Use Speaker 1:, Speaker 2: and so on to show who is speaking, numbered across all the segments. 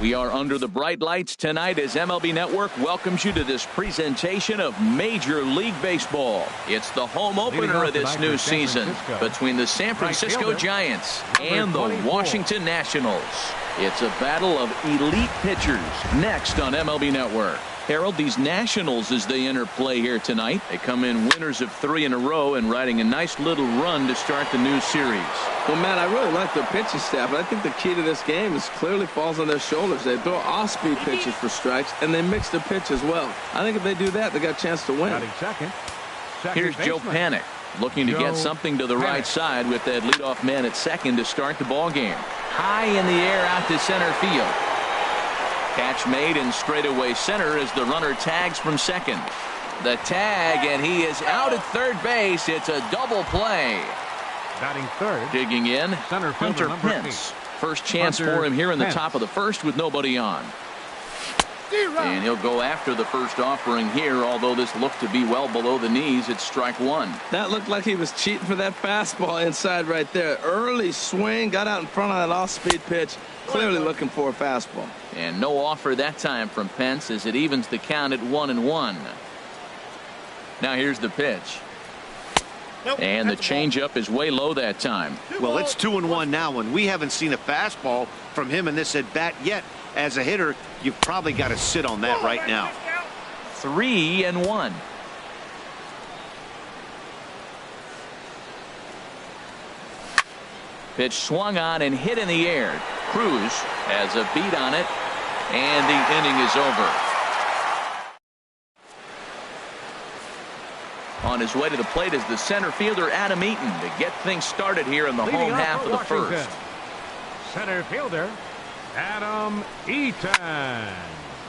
Speaker 1: We are under the bright lights tonight as MLB Network welcomes you to this presentation of Major League Baseball. It's the home opener of this new season between the San Francisco Giants and the Washington Nationals. It's a battle of elite pitchers next on MLB Network. Harold, these Nationals, as they enter play here tonight, they come in winners of 3 in a row and riding a nice little run to start the new series.
Speaker 2: Well, Matt, I really like their pitching staff, but I think the key to this game is clearly falls on their shoulders. They throw off-speed pitches for strikes, and they mix their pitch as well. I think if they do that, they got a chance to win.
Speaker 1: Here's Joe Panik looking to get something to the right side with that leadoff man at second to start the ball game. High in the air out to center field. Catch made in straightaway center as the runner tags from second. The tag, and he is out at third base. It's a double play.
Speaker 3: Batting third.
Speaker 1: Digging in, Hunter Pence. First chance for him here in the top of the first with nobody on. And he'll go after the first offering here, although this looked to be well below the knees. It's strike one.
Speaker 2: That looked like he was cheating for that fastball inside right there. Early swing, got out in front of that off-speed pitch. Clearly looking for a fastball.
Speaker 1: And no offer that time from Pence as it evens the count at 1-1. Now here's the pitch. And the changeup is way low that time.
Speaker 4: Well, it's 2-1 now, and we haven't seen a fastball from him in this at bat yet. As a hitter, you've probably got to sit on that right now.
Speaker 1: 3-1. Pitch swung on and hit in the air. Cruz has a beat on it, and the inning is over. On his way to the plate is the center fielder Adam Eaton to get things started here in the home half of the first.
Speaker 3: Center fielder Adam Eaton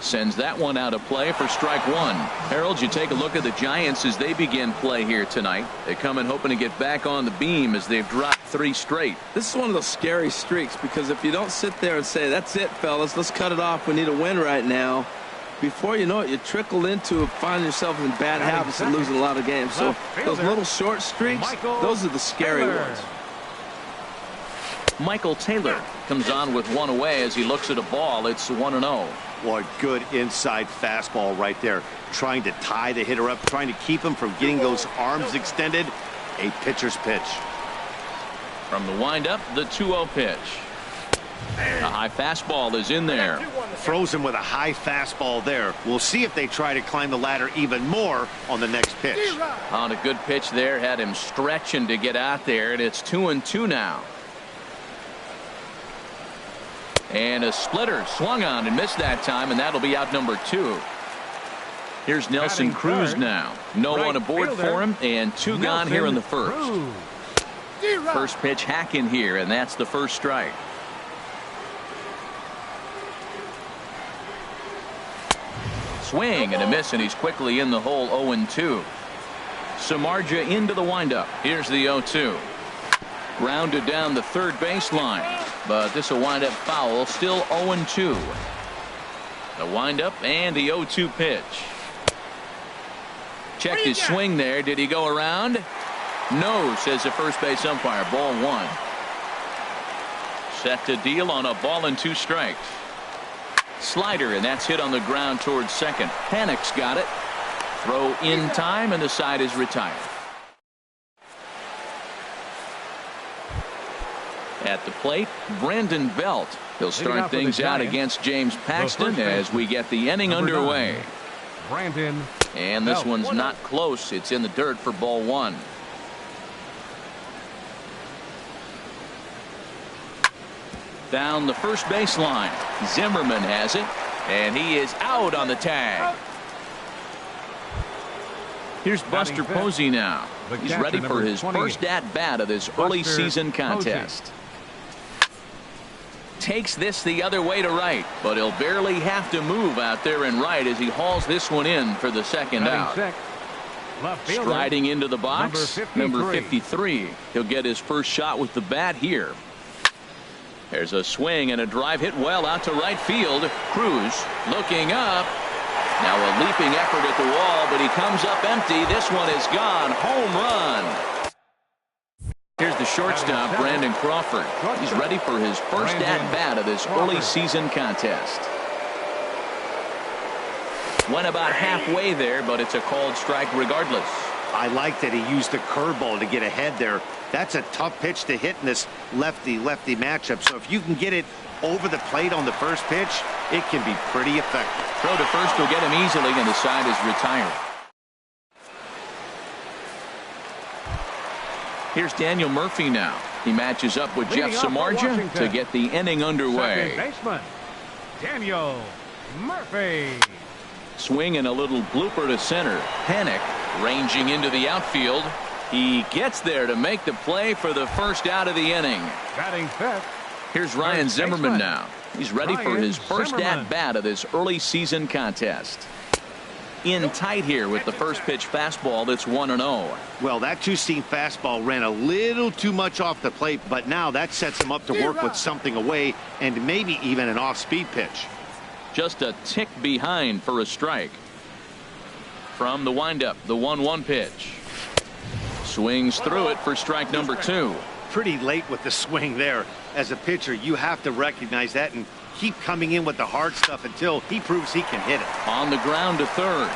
Speaker 1: sends that one out of play for strike one. Harold, you take a look at the Giants as they begin play here tonight. They come in hoping to get back on the beam as they've dropped 3 straight.
Speaker 2: This is one of those scary streaks because if you don't sit there and say, that's it, fellas, let's cut it off, we need a win right now, before you know it, you trickle into finding yourself in bad habits and losing a lot of games. So those little short streaks, those are the scary ones.
Speaker 1: Michael Taylor comes on with one away as he looks at a ball. It's 1-0.
Speaker 4: Boy, good inside fastball right there. Trying to tie the hitter up, trying to keep him from getting those arms extended. A pitcher's pitch.
Speaker 1: From the windup, the 2-0 pitch. A high fastball is in there.
Speaker 4: Throws him with a high fastball there. We'll see if they try to climb the ladder even more on the next pitch.
Speaker 1: On a good pitch there, had him stretching to get out there, and it's 2-2 now. And a splitter swung on and missed that time, and that'll be out number 2. Here's Nelson Cruz now. No one aboard for him, and 2 gone here in the first. First pitch hack in here, and that's the first strike. Swing and a miss, and he's quickly in the hole. 0-2. Samardzija into the windup. Here's the 0-2. Grounded down the third baseline, but this will wind up foul. Still 0-2. The windup and the 0-2 pitch. Checked his swing there. Did he go around? No, says the first base umpire. Ball 1. Set to deal on a ball and 2 strikes. Slider, and that's hit on the ground towards second. Panik's got it. Throw in time, and the side is retired. At the plate, Brandon Belt. He'll start things out against James Paxton as we get the inning underway. And this one's not close. It's in the dirt for ball 1. Down the first baseline. Zimmerman has it, and he is out on the tag. Here's Buster Posey now. He's ready for his first at-bat of this early season contest. Takes this the other way to right, but he'll barely have to move out there in right as he hauls this one in for the second out. Striding into the box, number 53. He'll get his first shot with the bat here. There's a swing and a drive hit well out to right field. Cruz looking up. Now a leaping effort at the wall, but he comes up empty. This one is gone. Home run. Here's the the shortstop, Brandon Crawford. He's ready for his first at-bat of this early season contest. Went about halfway there, but it's a called strike regardless.
Speaker 4: I like that he used the curveball to get ahead there. That's a tough pitch to hit in this lefty-lefty matchup. So if you can get it over the plate on the first pitch, it can be pretty effective.
Speaker 1: Throw to first will get him easily, and the side is retired. Here's Daniel Murphy now. He matches up with Jeff Samardzija to get the inning underway.
Speaker 3: Second baseman, Daniel Murphy.
Speaker 1: Swing and a little blooper to center. Panic ranging into the outfield. He gets there to make the play for the first out of the inning.
Speaker 3: Batting fifth.
Speaker 1: Here's Ryan Zimmerman now. He's ready for his first at-bat of this early season contest. In tight here with the first pitch fastball that's 1-0.
Speaker 4: Well, that two-seam fastball ran a little too much off the plate, but now that sets him up to work with something away and maybe even an off-speed pitch.
Speaker 1: Just a tick behind for a strike. From the windup, the 1-1 pitch. Swings through it for strike number 2.
Speaker 4: Pretty late with the swing there. As a pitcher, you have to recognize that and keep coming in with the hard stuff until he proves he can hit it.
Speaker 1: On the ground to third.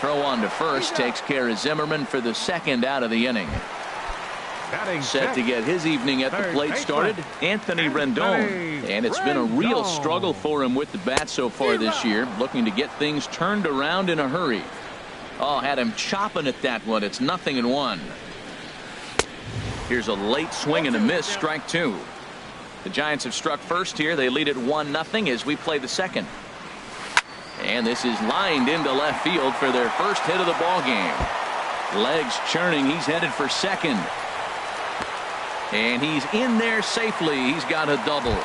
Speaker 1: Throw on to first takes care of Zimmerman for the second out of the inning. Set to get his evening at the plate started, Anthony Rendon. And it's been a real struggle for him with the bat so far this year, looking to get things turned around in a hurry. Oh, had him chopping at that one. It's 0-1. Here's a late swing and a miss, strike 2. The Giants have struck first here. They lead it 1-0 as we play the second. And this is lined into left field for their first hit of the ball game. Legs churning. He's headed for second. And he's in there safely. He's got a double.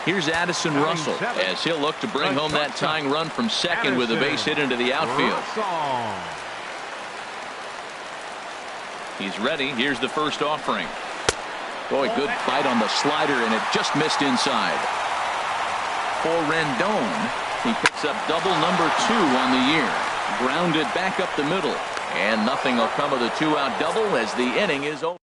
Speaker 1: Here's Addison Russell as he'll look to bring home that tying run from second with a base hit into the outfield. He's ready. Here's the first offering. Boy, good bite on the slider, and it just missed inside. For Rendon, he picks up double number 2 on the year. Grounded back up the middle, and nothing will come of the 2-out double as the inning is over.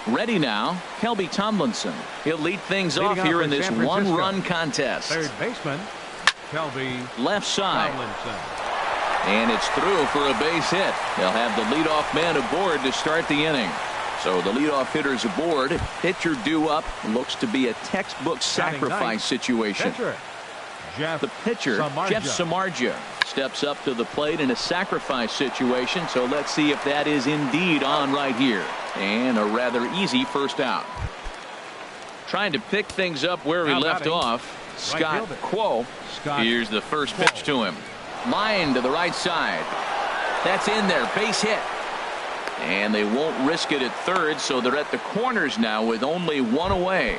Speaker 1: Ready now, Kelby Tomlinson. He'll lead things off here in this one-run contest.
Speaker 3: Third baseman, Kelby
Speaker 1: left side.
Speaker 3: Tomlinson.
Speaker 1: And it's through for a base hit. They'll have the leadoff man aboard to start the inning. So the leadoff hitter's aboard. Pitcher due up. Looks to be a textbook sacrifice situation. The pitcher, Jeff Samardzija, steps up to the plate in a sacrifice situation. So let's see if that is indeed on right here. And a rather easy first out. Trying to pick things up where he left off, Scott Quo. Here's the first pitch to him. Line to the right side. That's in there. Base hit. And they won't risk it at third, so they're at the corners now with only one away.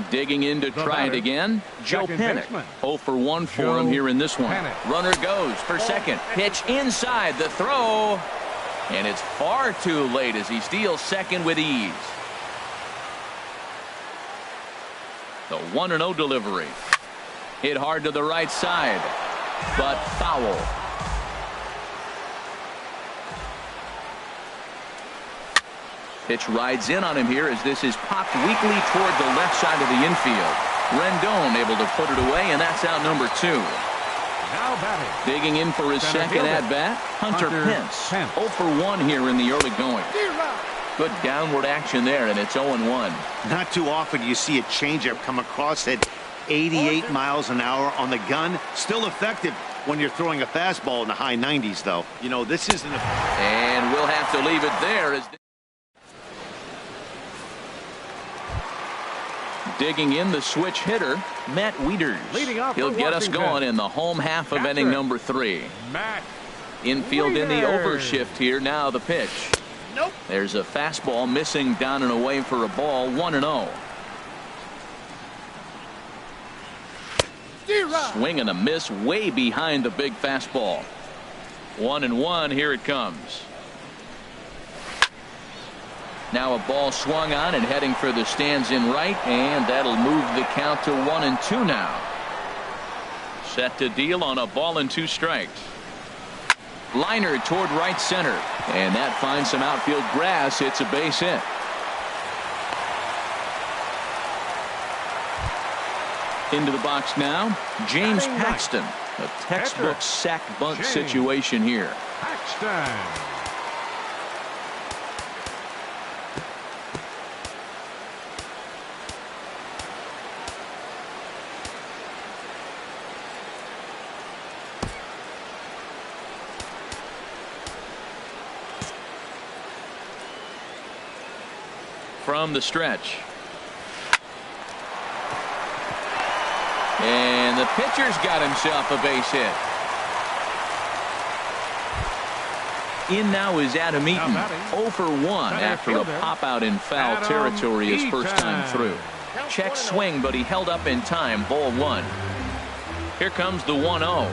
Speaker 1: Digging in to try it again. Joe Panic. 0 for 1 for him here in this one. Runner goes for second. Pitch inside. The throw. And it's far too late as he steals second with ease. The 1-0 delivery. Hit hard to the right side, but foul. Pitch rides in on him here as this is popped weakly toward the left side of the infield. Rendon able to put it away, and that's out number 2.
Speaker 3: Now batting.
Speaker 1: Digging in for his second at-bat, Hunter Pence. 0 for 1 here in the early going. Good downward action there, and it's 0-1.
Speaker 4: Not too often you see a changeup come across at 88 miles an hour on the gun. Still effective when you're throwing a fastball in the high 90s, though. You know, this isn't a...
Speaker 1: And we'll have to leave it there as... Digging in the switch hitter, Matt Wieters. He'll get us going in the home half of inning number 3. Infield in the overshift here. Now the pitch.
Speaker 4: Nope.
Speaker 1: There's a fastball missing down and away for a ball. 1-0. Swing and a miss way behind the big fastball. 1-1. Here it comes. Now a ball swung on and heading for the stands in right, and that'll move the count to 1-2 now. Set to deal on a ball and 2 strikes. Liner toward right center. And that finds some outfield grass. It's a base hit. Into the box now, James Paxton. A textbook sack bunt situation here.
Speaker 3: Paxton.
Speaker 1: From the stretch. And the pitcher's got himself a base hit. In now is Adam Eaton, 0 for 1 after a pop out in foul territory his first time through. Check swing, but he held up in time. Ball 1. Here comes the 1-0.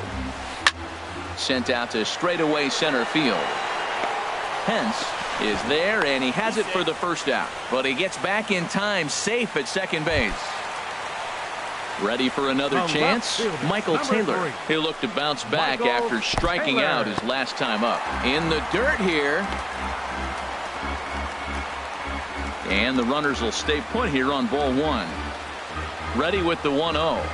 Speaker 1: Sent out to straightaway center field. Pence is there, and he has it for the first out. But he gets back in time, safe at second base. Ready for another chance? Michael Taylor. He'll look to bounce back after striking out his last time up. In the dirt here. And the runners will stay put here on ball 1. Ready with the 1-0.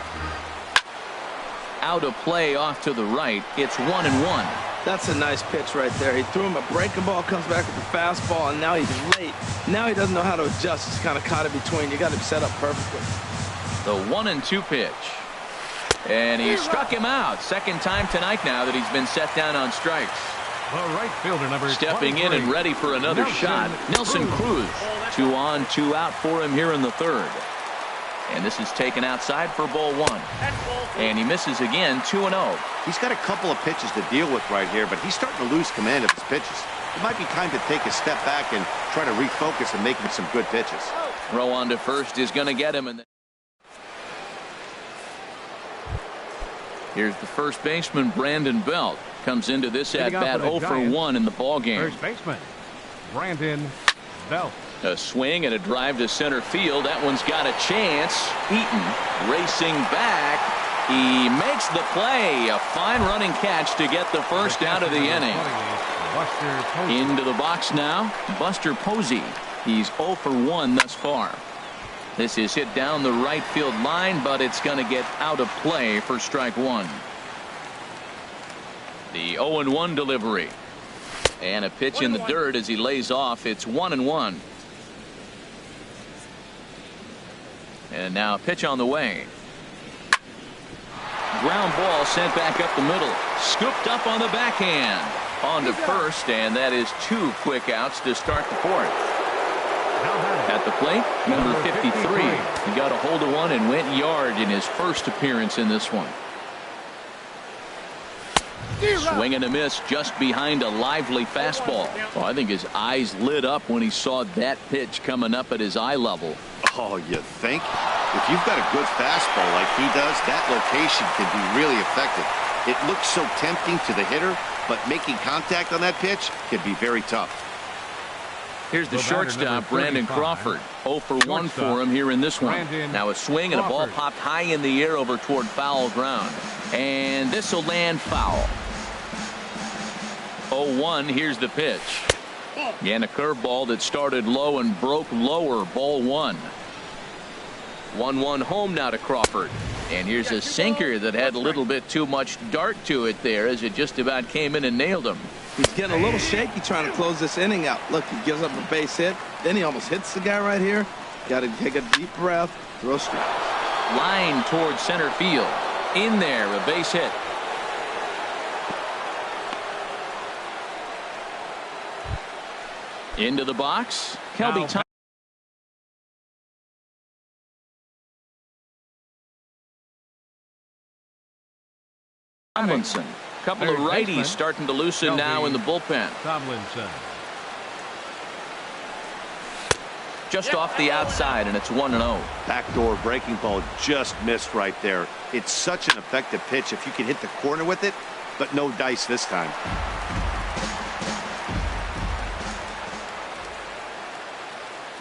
Speaker 1: Out of play off to the right. It's 1-1.
Speaker 2: That's a nice pitch right there. He threw him a breaking ball, comes back with the fastball, and now he's late. Now he doesn't know how to adjust. He's kind of caught in between. You got him set up perfectly.
Speaker 1: The 1-2 pitch. And he struck him out. Second time tonight now that he's been set down on strikes.
Speaker 3: The right fielder, number
Speaker 1: stepping in and ready for another shot. Nelson Cruz. 2 on, 2 out for him here in the third. And this is taken outside for ball 1. And he misses again, 2-0.
Speaker 4: He's got a couple of pitches to deal with right here, but he's starting to lose command of his pitches. It might be time to take a step back and try to refocus and make him some good pitches.
Speaker 1: Throw on to first is going to get him. Here's the first baseman, Brandon Belt. Comes into this at-bat 0 for 1 in the ballgame.
Speaker 3: First baseman, Brandon Belt.
Speaker 1: A swing and a drive to center field. That one's got a chance. Eaton racing back. He makes the play. A fine running catch to get the first out of the inning. Into the box now, Buster Posey. He's 0 for 1 thus far. This is hit down the right field line, but it's going to get out of play for strike 1. The 0-1 delivery. And a pitch in the dirt as he lays off. It's 1-1. And now a pitch on the way. Ground ball sent back up the middle. Scooped up on the backhand. On to first, and that is 2 quick outs to start the fourth. At the plate, number 53. He got a hold of one and went yard in his first appearance in this one. Swing and a miss just behind a lively fastball. Oh, I think his eyes lit up when he saw that pitch coming up at his eye level.
Speaker 4: Oh, you think? If you've got a good fastball like he does, that location can be really effective. It looks so tempting to the hitter, but making contact on that pitch can be very tough.
Speaker 1: Here's the shortstop, Brandon Crawford. 0 for 1 for him here in this one. Now a swing and a ball popped high in the air over toward foul ground. And this will land foul. 0-1, here's the pitch. And a curveball that started low and broke lower, ball 1. 1-1 home now to Crawford. And here's a sinker that had a little bit too much dart to it there as it just about came in and nailed him.
Speaker 2: He's getting a little shaky trying to close this inning out. Look, he gives up a base hit. Then he almost hits the guy right here. Got to take a deep breath. Throw strike.
Speaker 1: Line towards center field. In there, a base hit. Into the box, Kelby Tomlinson. Couple of righties starting to loosen now in the bullpen.
Speaker 3: Tomlinson.
Speaker 1: Just off the outside, and it's 1-0.
Speaker 4: Backdoor breaking ball just missed right there. It's such an effective pitch if you can hit the corner with it, but no dice this time.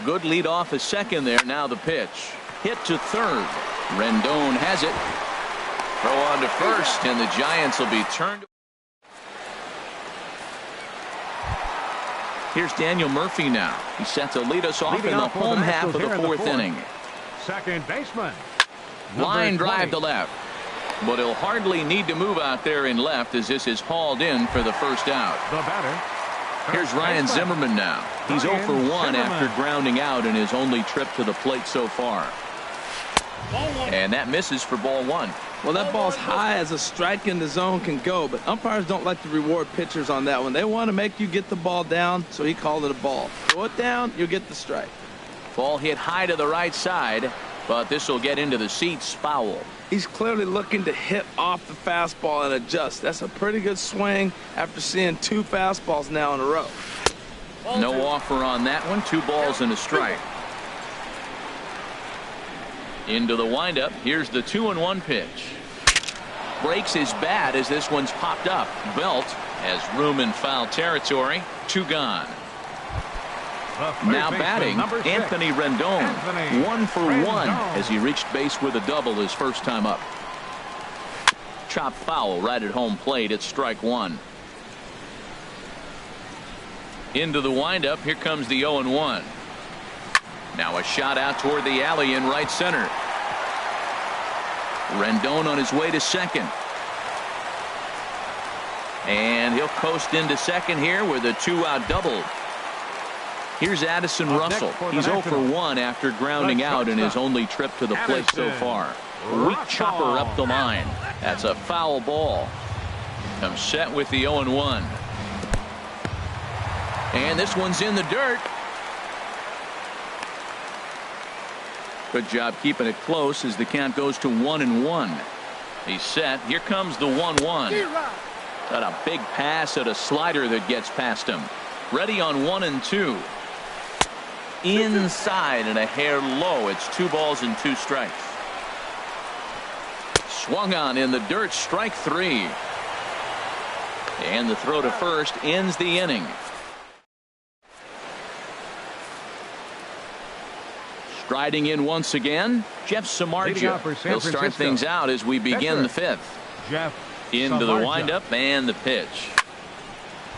Speaker 1: Good lead off a second there. Now the pitch. Hit to third. Rendon has it. Throw on to first, and the Giants will be turned. Here's Daniel Murphy now. He's set to lead us off in the home half of the fourth inning.
Speaker 3: Second baseman.
Speaker 1: Line drive to left. But he'll hardly need to move out there in left as this is hauled in for the first out.
Speaker 3: The batter.
Speaker 1: Here's Ryan Zimmerman now. He's 0 for 1 after grounding out in his only trip to the plate so far. And that misses for ball 1.
Speaker 2: Well, that ball's high as a strike in the zone can go, but umpires don't like to reward pitchers on that one. They want to make you get the ball down, so he called it a ball. Throw it down, you'll get the strike.
Speaker 1: Ball hit high to the right side, but this will get into the seats, foul.
Speaker 2: He's clearly looking to hit off the fastball and adjust. That's a pretty good swing after seeing 2 fastballs now in a row.
Speaker 1: No offer on that one. 2 balls and a strike. Into the windup. Here's the 2-1 pitch. Breaks his bat as this one's popped up. Belt has room in foul territory. 2 gone. Now batting, Anthony Rendon. 1 for 1 as he reached base with a double his first time up. Chop foul right at home plate. It's strike 1. Into the windup. Here comes the 0-1. Now a shot out toward the alley in right center. Rendon on his way to second. And he'll coast into second here with a 2-out double. Here's Addison Russell. He's 0 for 1 after grounding out in his only trip to the plate so far. Weak chopper up the line. That's a foul ball. Comes set with the 0-1. And this one's in the dirt. Good job keeping it close as the count goes to 1-1. He's set. Here comes the 1-1. Got a big pass at a slider that gets past him. Ready on 1-2. Inside and a hair low. It's 2 balls and 2 strikes. Swung on in the dirt. Strike 3. And the throw to first ends the inning. Striding in once again, Jeff Samardzija. He'll start things out as we begin the 5th.
Speaker 3: Jeff
Speaker 1: Into the windup and the pitch.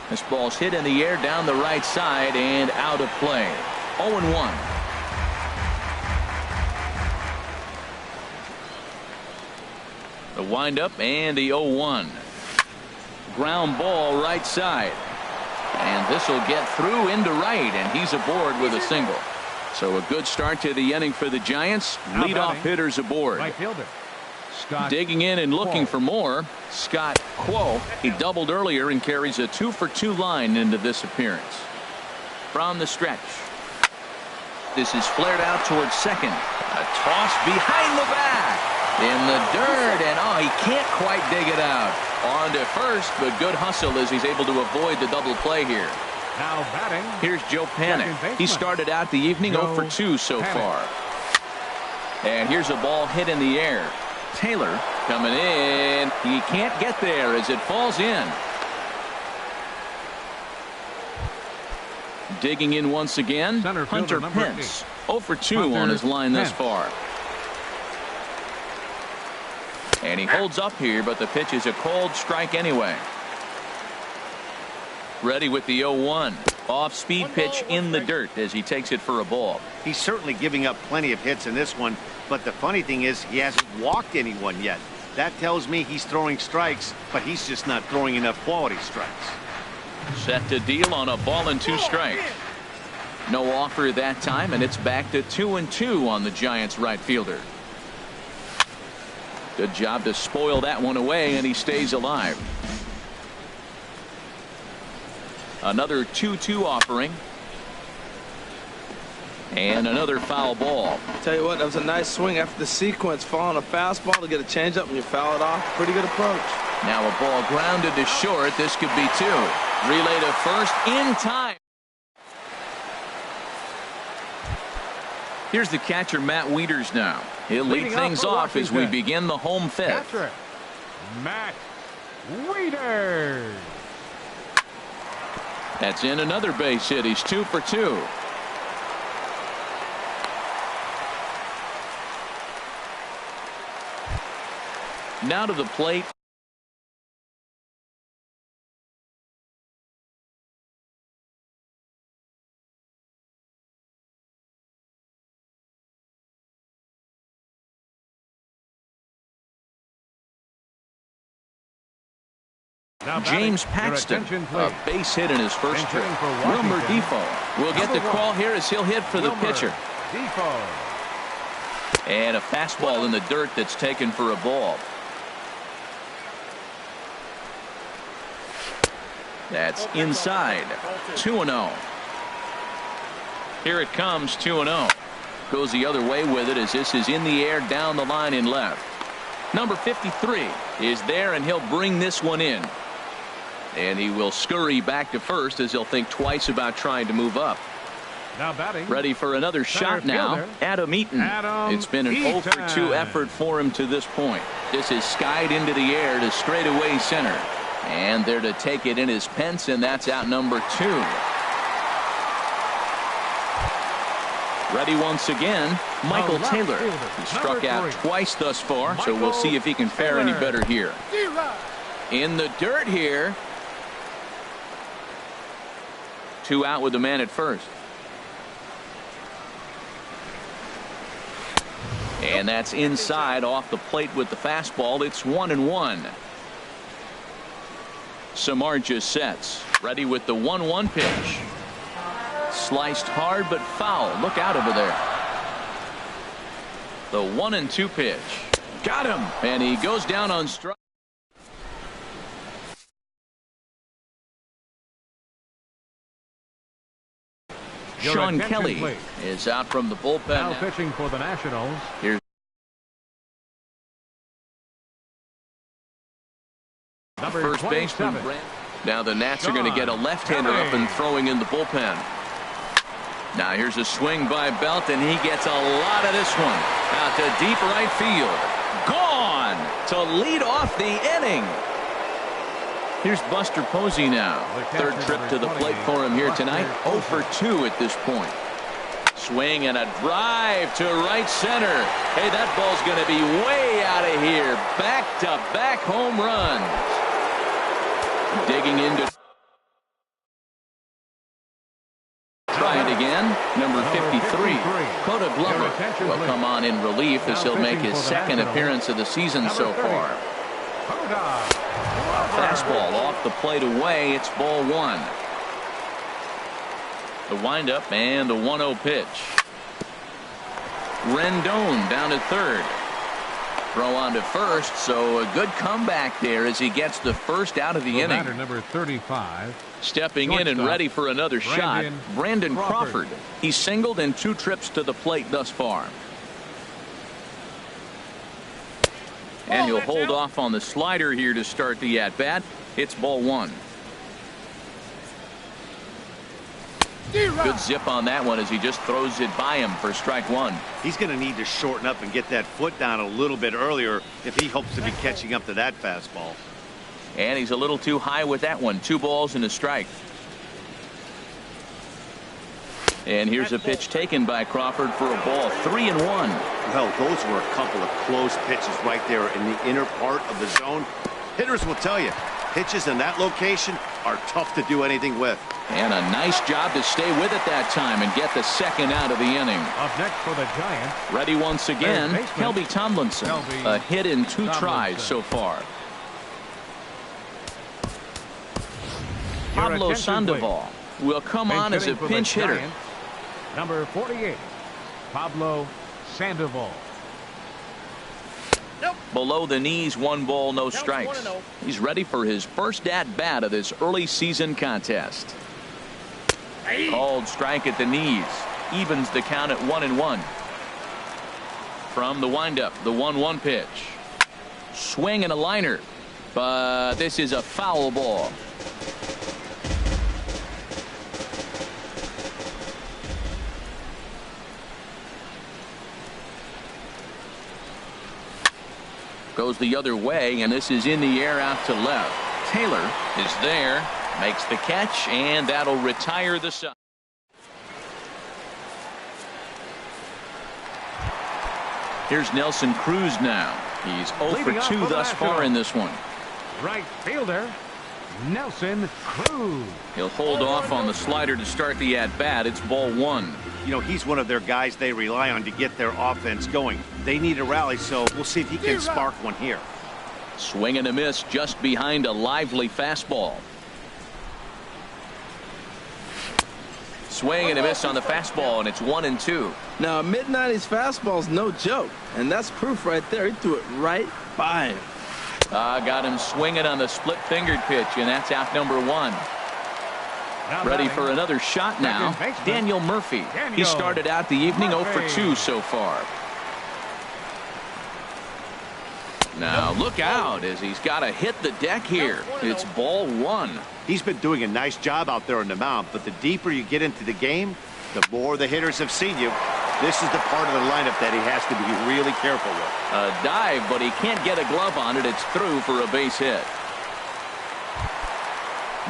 Speaker 1: This ball's hit in the air down the right side and out of play. 0-1. The windup and the 0-1. Ground ball right side. And this will get through into right, and he's aboard with a single. So a good start to the inning for the Giants. Leadoff hitters aboard.
Speaker 3: Right fielder. Scott
Speaker 1: Digging in and looking for more, Scott Quo. He doubled earlier and carries a 2 for 2 line into this appearance. From the stretch. This is flared out towards second. A toss behind the back. In the dirt, and he can't quite dig it out. On to first, but good hustle as he's able to avoid the double play here.
Speaker 3: now batting.
Speaker 1: Here's Joe Panik. He started out the evening 0 for 2 so far. And here's a ball hit in the air. Taylor coming in. He can't get there as it falls in. Digging in once again, Hunter Pence. 0 for 2 on his line thus far. And he holds up here, but the pitch is a cold strike anyway. Ready with the 0-1. Off-speed pitch in the dirt as he takes it for a ball.
Speaker 4: He's certainly giving up plenty of hits in this one, but the funny thing is he hasn't walked anyone yet. That tells me he's throwing strikes, but he's just not throwing enough quality strikes.
Speaker 1: Set to deal on a ball and 2 strikes. No offer that time, and it's back to 2-2 on the Giants right fielder. Good job to spoil that one away, and he stays alive. Another 2-2 offering. And another foul ball.
Speaker 2: Tell you what, that was a nice swing after the sequence. Following a fastball to get a changeup and you foul it off. Pretty good approach.
Speaker 1: Now a ball grounded to short. This could be 2. Relay to first in time. Here's the catcher, Matt Wieters now. He'll lead things off as we begin the home 5th.
Speaker 3: Catcher, Matt Wieters.
Speaker 1: That's in another base hit. He's 2 for 2. Now to the plate. James Paxton, a base hit in his first trip. Wilmer Defoe will get the call here as he'll hit for the pitcher. And a fastball in the dirt that's taken for a ball. That's inside. 2-0. Here it comes, 2-0. Goes the other way with it as this is in the air down the line in left. Number 53 is there, and he'll bring this one in. And he will scurry back to first as he'll think twice about trying to move up.
Speaker 3: Now batting.
Speaker 1: Ready for another shot now. Adam Eaton. It's been an 0 for 2 effort for him to this point. This is skied into the air to straightaway center. And there to take it in is Pence, and that's out number 2. Ready once again, Michael Taylor. He struck out twice thus far, so we'll see if he can fare any better here. In the dirt here. 2 out with the man at first. And that's inside off the plate with the fastball. It's 1-1. Samardzija sets. Ready with the 1-1 pitch. Sliced hard but foul. Look out over there. The 1-2 pitch. Got him. And he goes down on strike. Sean Kelly is out from the bullpen.
Speaker 3: Now pitching for the Nationals.
Speaker 1: Here's first baseman. Now the Nats are going to get a left-hander up and throwing in the bullpen. Now here's a swing by Belt, and he gets a lot of this one out to deep right field. Gone to lead off the inning. Here's Buster Posey now. Third trip to the plate for him here tonight. 0 for 2 at this point. Swing and a drive to right center. Hey, that ball's going to be way out of here. Back-to-back home runs. Digging into. Try it again. Number 53, Coda Glover, will come on in relief as he'll make his second appearance of the season so far. Fastball off the plate away. It's ball 1. The windup and the 1-0 pitch. Rendon down to third. Throw on to first, so a good comeback there as he gets the first out of the inning.
Speaker 3: Number 35.
Speaker 1: Stepping in and ready for another shot, Brandon Crawford. He's singled in 2 trips to the plate thus far. And he'll hold off on the slider here to start the at-bat. It's ball 1. Good zip on that one as he just throws it by him for strike 1.
Speaker 4: He's going to need to shorten up and get that foot down a little bit earlier if he hopes to be catching up to that fastball.
Speaker 1: And he's a little too high with that one. 2 balls and a strike. And here's a pitch taken by Crawford for a ball. 3-1.
Speaker 4: Well, those were a couple of close pitches right there in the inner part of the zone. Hitters will tell you, pitches in that location are tough to do anything with.
Speaker 1: And a nice job to stay with it that time and get the second out of the inning.
Speaker 3: Up next for the Giants.
Speaker 1: Ready once again, Kelby Tomlinson. A hit in 2 tries so far. Pablo Sandoval will come on as a pinch hitter.
Speaker 3: Number 48, Pablo Sandoval.
Speaker 1: Below the knees, 1 ball, no strikes. He's ready for his first at-bat of this early season contest. Called strike at the knees. Evens the count at 1-1. From the windup, the 1-1 pitch. Swing and a liner. But this is a foul ball. Goes the other way, and this is in the air out to left. Taylor is there, makes the catch, and that'll retire the side. Here's Nelson Cruz now. He's 0 for 2 thus far in this one.
Speaker 3: Right fielder, Nelson Cruz.
Speaker 1: He'll hold off on the slider to start the at-bat. It's ball 1.
Speaker 4: You know, he's one of their guys they rely on to get their offense going. They need a rally, so we'll see if he can spark one here.
Speaker 1: Swing and a miss just behind a lively fastball. Swing and a miss on the fastball, and it's 1-2.
Speaker 2: Now, a mid-90s fastball is no joke, and that's proof right there. He threw it right by him.
Speaker 1: Got him swinging on the split-fingered pitch, and that's out number 1. Ready for another shot now, Daniel Murphy. He started out the evening 0 for 2 so far. Now look out as he's got to hit the deck here. It's ball 1.
Speaker 4: He's been doing a nice job out there on the mound, but the deeper you get into the game, the more the hitters have seen you. This is the part of the lineup that he has to be really careful with.
Speaker 1: A dive, but he can't get a glove on it. It's through for a base hit.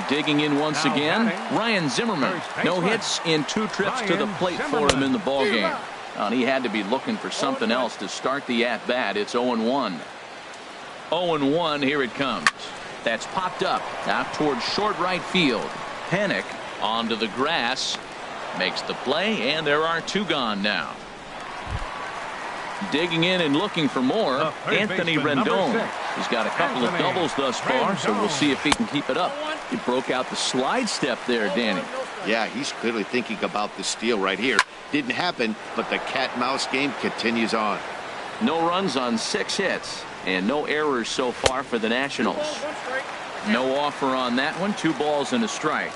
Speaker 1: Digging in once again, Ryan Zimmerman. No hits in 2 trips to the plate for him in the ballgame. And he had to be looking for something else to start the at-bat. It's 0-1. 0-1, here it comes. That's popped up out towards short right field. Panic onto the grass. Makes the play, and there are 2 gone now. Digging in and looking for more, Anthony Rendon. He's got a couple of doubles thus far, so we'll see if he can keep it up. He broke out the slide step there, Danny.
Speaker 4: Yeah, he's clearly thinking about the steal right here. Didn't happen, but the cat-mouse game continues on.
Speaker 1: No runs on 6 hits, and no errors so far for the Nationals. No offer on that one. 2 balls and a strike.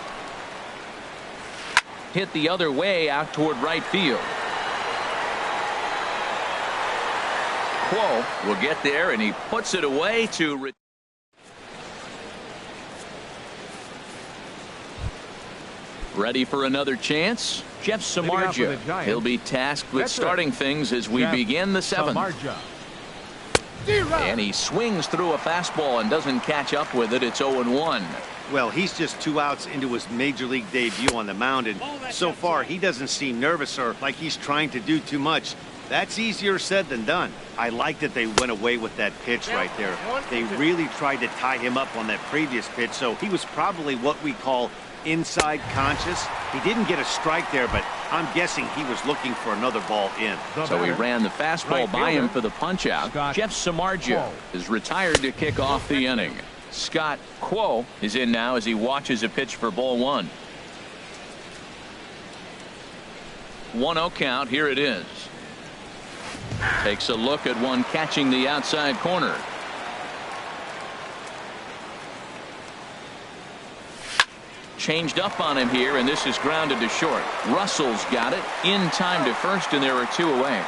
Speaker 1: Hit the other way out toward right field. Quo will get there, and he puts it away to. Ready for another chance? Jeff Samardzija. He'll be tasked with starting things as we begin the 7th. And he swings through a fastball and doesn't catch up with it. It's 0-1.
Speaker 4: Well, he's just 2 outs into his major league debut on the mound, and so far he doesn't seem nervous or like he's trying to do too much. That's easier said than done. I like that they went away with that pitch right there. They really tried to tie him up on that previous pitch, so he was probably what we call inside conscious. He didn't get a strike there, but I'm guessing he was looking for another ball in.
Speaker 1: So he ran the fastball by him for the punch-out. Jeff Samardzija is retired to kick off the inning. Scott Quo is in now as he watches a pitch for ball 1. 1-0 count. Here it is. Takes a look at one catching the outside corner. Changed up on him here, and this is grounded to short. Russell's got it in time to first, and there are 2 away.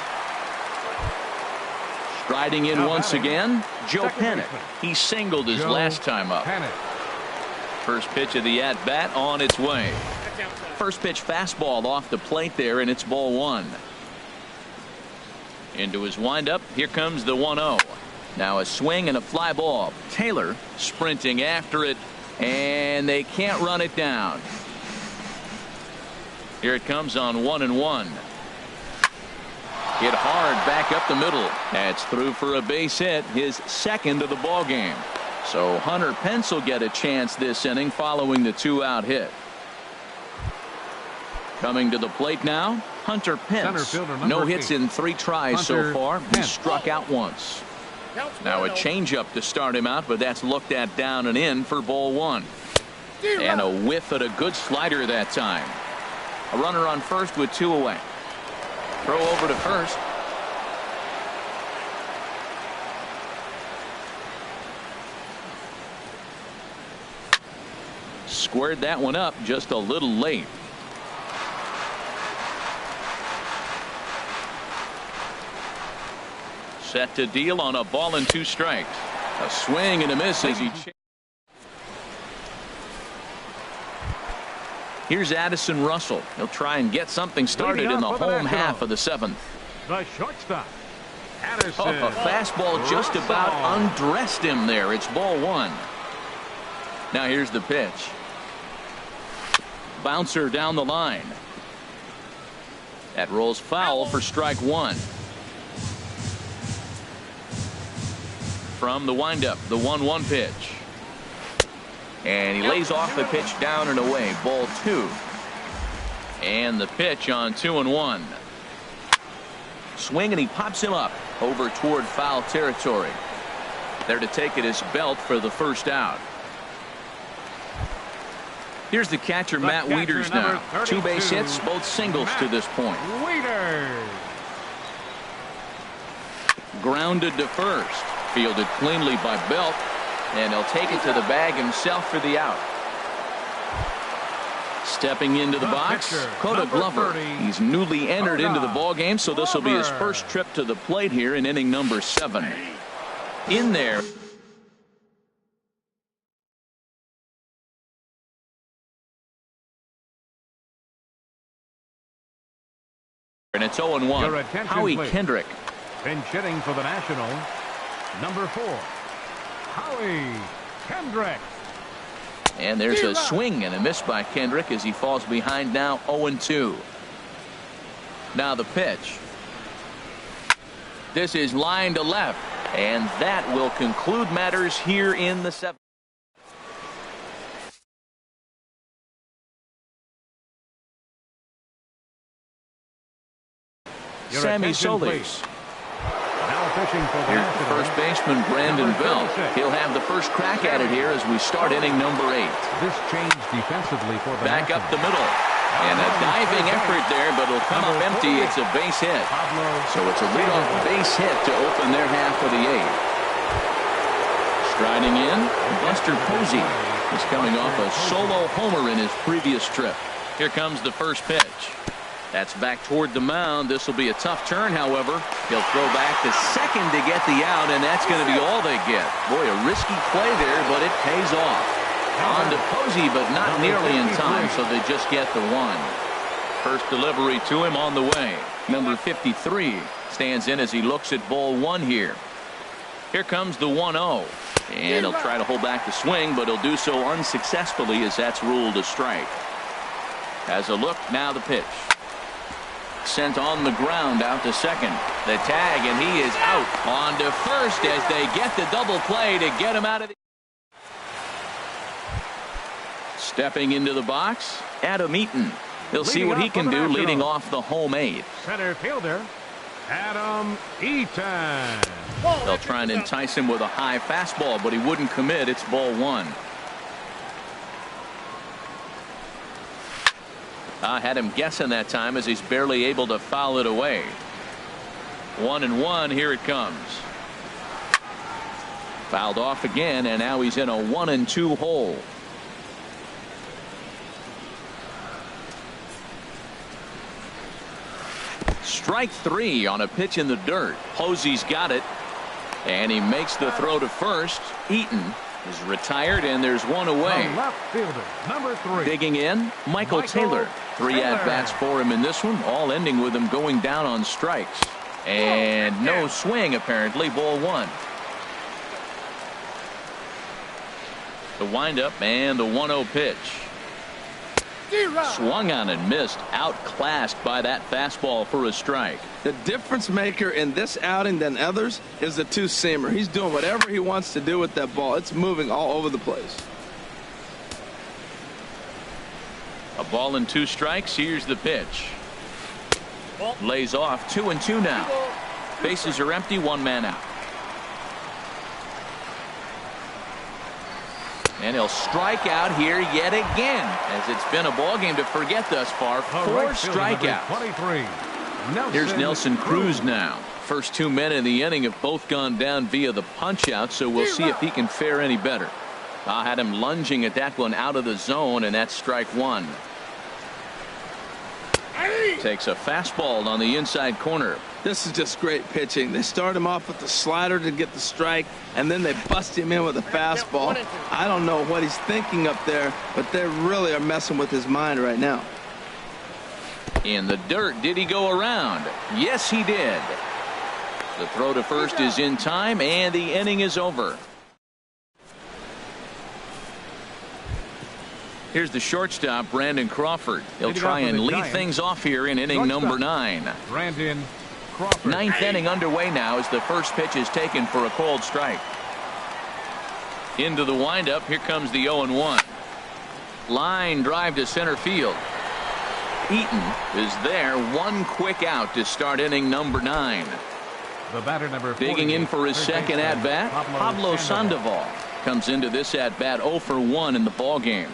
Speaker 1: Striding in once again, Joe Panic. He singled his last time up. First pitch of the at-bat on its way. First pitch fastball off the plate there, and it's ball 1. Into his windup. Here comes the 1-0. Now a swing and a fly ball. Taylor sprinting after it, and they can't run it down. Here it comes on 1-1. Hit hard back up the middle. That's through for a base hit, his 2nd of the ball game. So Hunter Pence will get a chance this inning following the 2-out hit. Coming to the plate now, Hunter Pence. No hits in 3 tries so far. He struck out once. Now a changeup to start him out, but that's looked at down and in for ball 1. And a whiff at a good slider that time. A runner on first with 2 away. Throw over to first. Squared that one up just a little late. Set to deal on a ball and 2 strikes. A swing and a miss as he. Here's Addison Russell. He'll try and get something started in the home half of the 7th.
Speaker 3: The shortstop, Addison.
Speaker 1: A fastball just about undressed him there. It's ball 1. Now here's the pitch. Bouncer down the line. That rolls foul for strike 1. From the windup, the 1-1 pitch. And he lays off the pitch down and away. Ball 2. And the pitch on 2-1. Swing, and he pops him up over toward foul territory. There to take it is Belt for the first out. Here's the catcher, Matt Wieters now. 2 base hits, both singles to this point.
Speaker 3: Wieters.
Speaker 1: Grounded to first. Fielded cleanly by Belt. And he'll take it to the bag himself for the out. Stepping into the box, Coda Glover. He's newly entered into the ballgame, so this will be his first trip to the plate here in inning number 7. In there. And it's 0-1. Howie Kendrick.
Speaker 3: Pinch hitting for the Nationals, number 4, Howie Kendrick.
Speaker 1: And there's a swing and a miss by Kendrick as he falls behind now 0-2. Now the pitch. This is line to left. And that will conclude matters here in the 7th. Sammy Solis. Here's the first baseman, Brandon Belt. He'll have the first crack at it here as we start inning number 8.
Speaker 3: This change defensively for the
Speaker 1: back up the middle. And a diving effort there, but it'll come up empty. It's a base hit. So it's a leadoff base hit to open their half of the 8th. Striding in, Buster Posey is coming off a solo homer in his previous trip. Here comes the first pitch. That's back toward the mound. This will be a tough turn, however. He'll throw back to second to get the out, and that's going to be all they get. Boy, a risky play there, but it pays off. On to Posey, but not nearly in time, so they just get the 1. First delivery to him on the way. Number 53 stands in as he looks at ball 1 here. Here comes the 1-0. And he'll try to hold back the swing, but he'll do so unsuccessfully as that's ruled a strike. Has a look, now the pitch. Sent on the ground out to second. The tag, and he is out. On to first as they get the double play to get him out of the... Stepping into the box, Adam Eaton. He'll see what he can do leading off the home 8.
Speaker 3: Center fielder, Adam Eaton.
Speaker 1: They'll try and entice him with a high fastball, but he wouldn't commit. It's ball 1. I had him guessing that time as he's barely able to foul it away. 1-1. Here it comes. Fouled off again, and now he's in a 1-2 hole. Strike 3 on a pitch in the dirt. Posey's got it, and he makes the throw to first. Eaton is retired, and there's one away.
Speaker 3: The left fielder, number 3.
Speaker 1: Digging in, Michael Taylor. 3 at-bats for him in this one, all ending with him going down on strikes. And no swing, apparently. Ball 1. The windup and the 1-0 pitch. Swung on and missed. Outclassed by that fastball for a strike.
Speaker 2: The difference maker in this outing than others is the two-seamer. He's doing whatever he wants to do with that ball. It's moving all over the place.
Speaker 1: A ball and 2 strikes. Here's the pitch. Lays off. 2-2 now. Bases are empty. 1 man out. And he'll strike out here yet again, as it's been a ball game to forget thus far. 4 strikeouts. Here's Nelson Cruz now. First 2 men in the inning have both gone down via the punch-out, so we'll see if he can fare any better. I had him lunging at that one out of the zone, and that's strike 1. Takes a fastball on the inside corner.
Speaker 2: This is just great pitching. They start him off with the slider to get the strike, and then they bust him in with a fastball. I don't know what he's thinking up there, but they really are messing with his mind right now.
Speaker 1: In the dirt, did he go around? Yes, he did. The throw to first is in time, and the inning is over. Here's the shortstop, Brandon Crawford. He'll try and lead things off here in inning number 9.
Speaker 3: Brandon Crawford.
Speaker 1: 9th inning underway now as the first pitch is taken for a called strike. Into the windup. Here comes the 0-1. Line drive to center field. Eaton is there. 1 quick out to start inning number 9.
Speaker 3: The batter, number 48,
Speaker 1: digging in for his second at-bat, Pablo Sandoval comes into this at-bat 0 for 1 in the ballgame.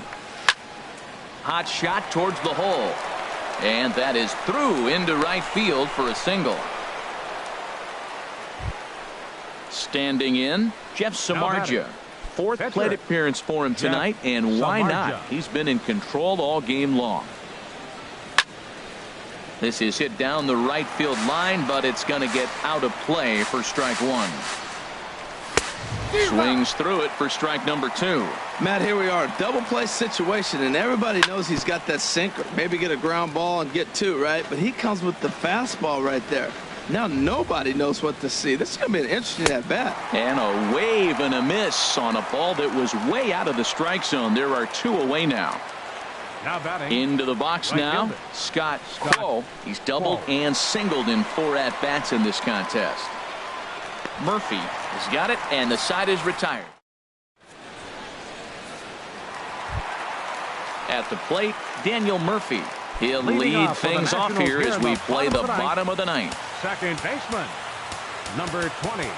Speaker 1: Hot shot towards the hole. And that is through into right field for a single. Standing in, Jeff Samardzija. Fourth plate appearance for him tonight, and why not? He's been in control all game long. This is hit down the right field line, but it's going to get out of play for strike one. Swings through it for strike number 2.
Speaker 2: Matt, here we are, double play situation, and everybody knows he's got that sinker. Maybe get a ground ball and get 2, right? But he comes with the fastball right there. Now nobody knows what to see. This is going to be an interesting at bat.
Speaker 1: And a wave and a miss on a ball that was way out of the strike zone. There are 2 away now.
Speaker 3: Now batting.
Speaker 1: Into the box now, Scott Quo. He's doubled and singled in 4 at-bats in this contest. Murphy has got it, and the side is retired. At the plate, Daniel Murphy. He'll lead things off here as we play the bottom of the ninth.
Speaker 3: Second baseman, number 20.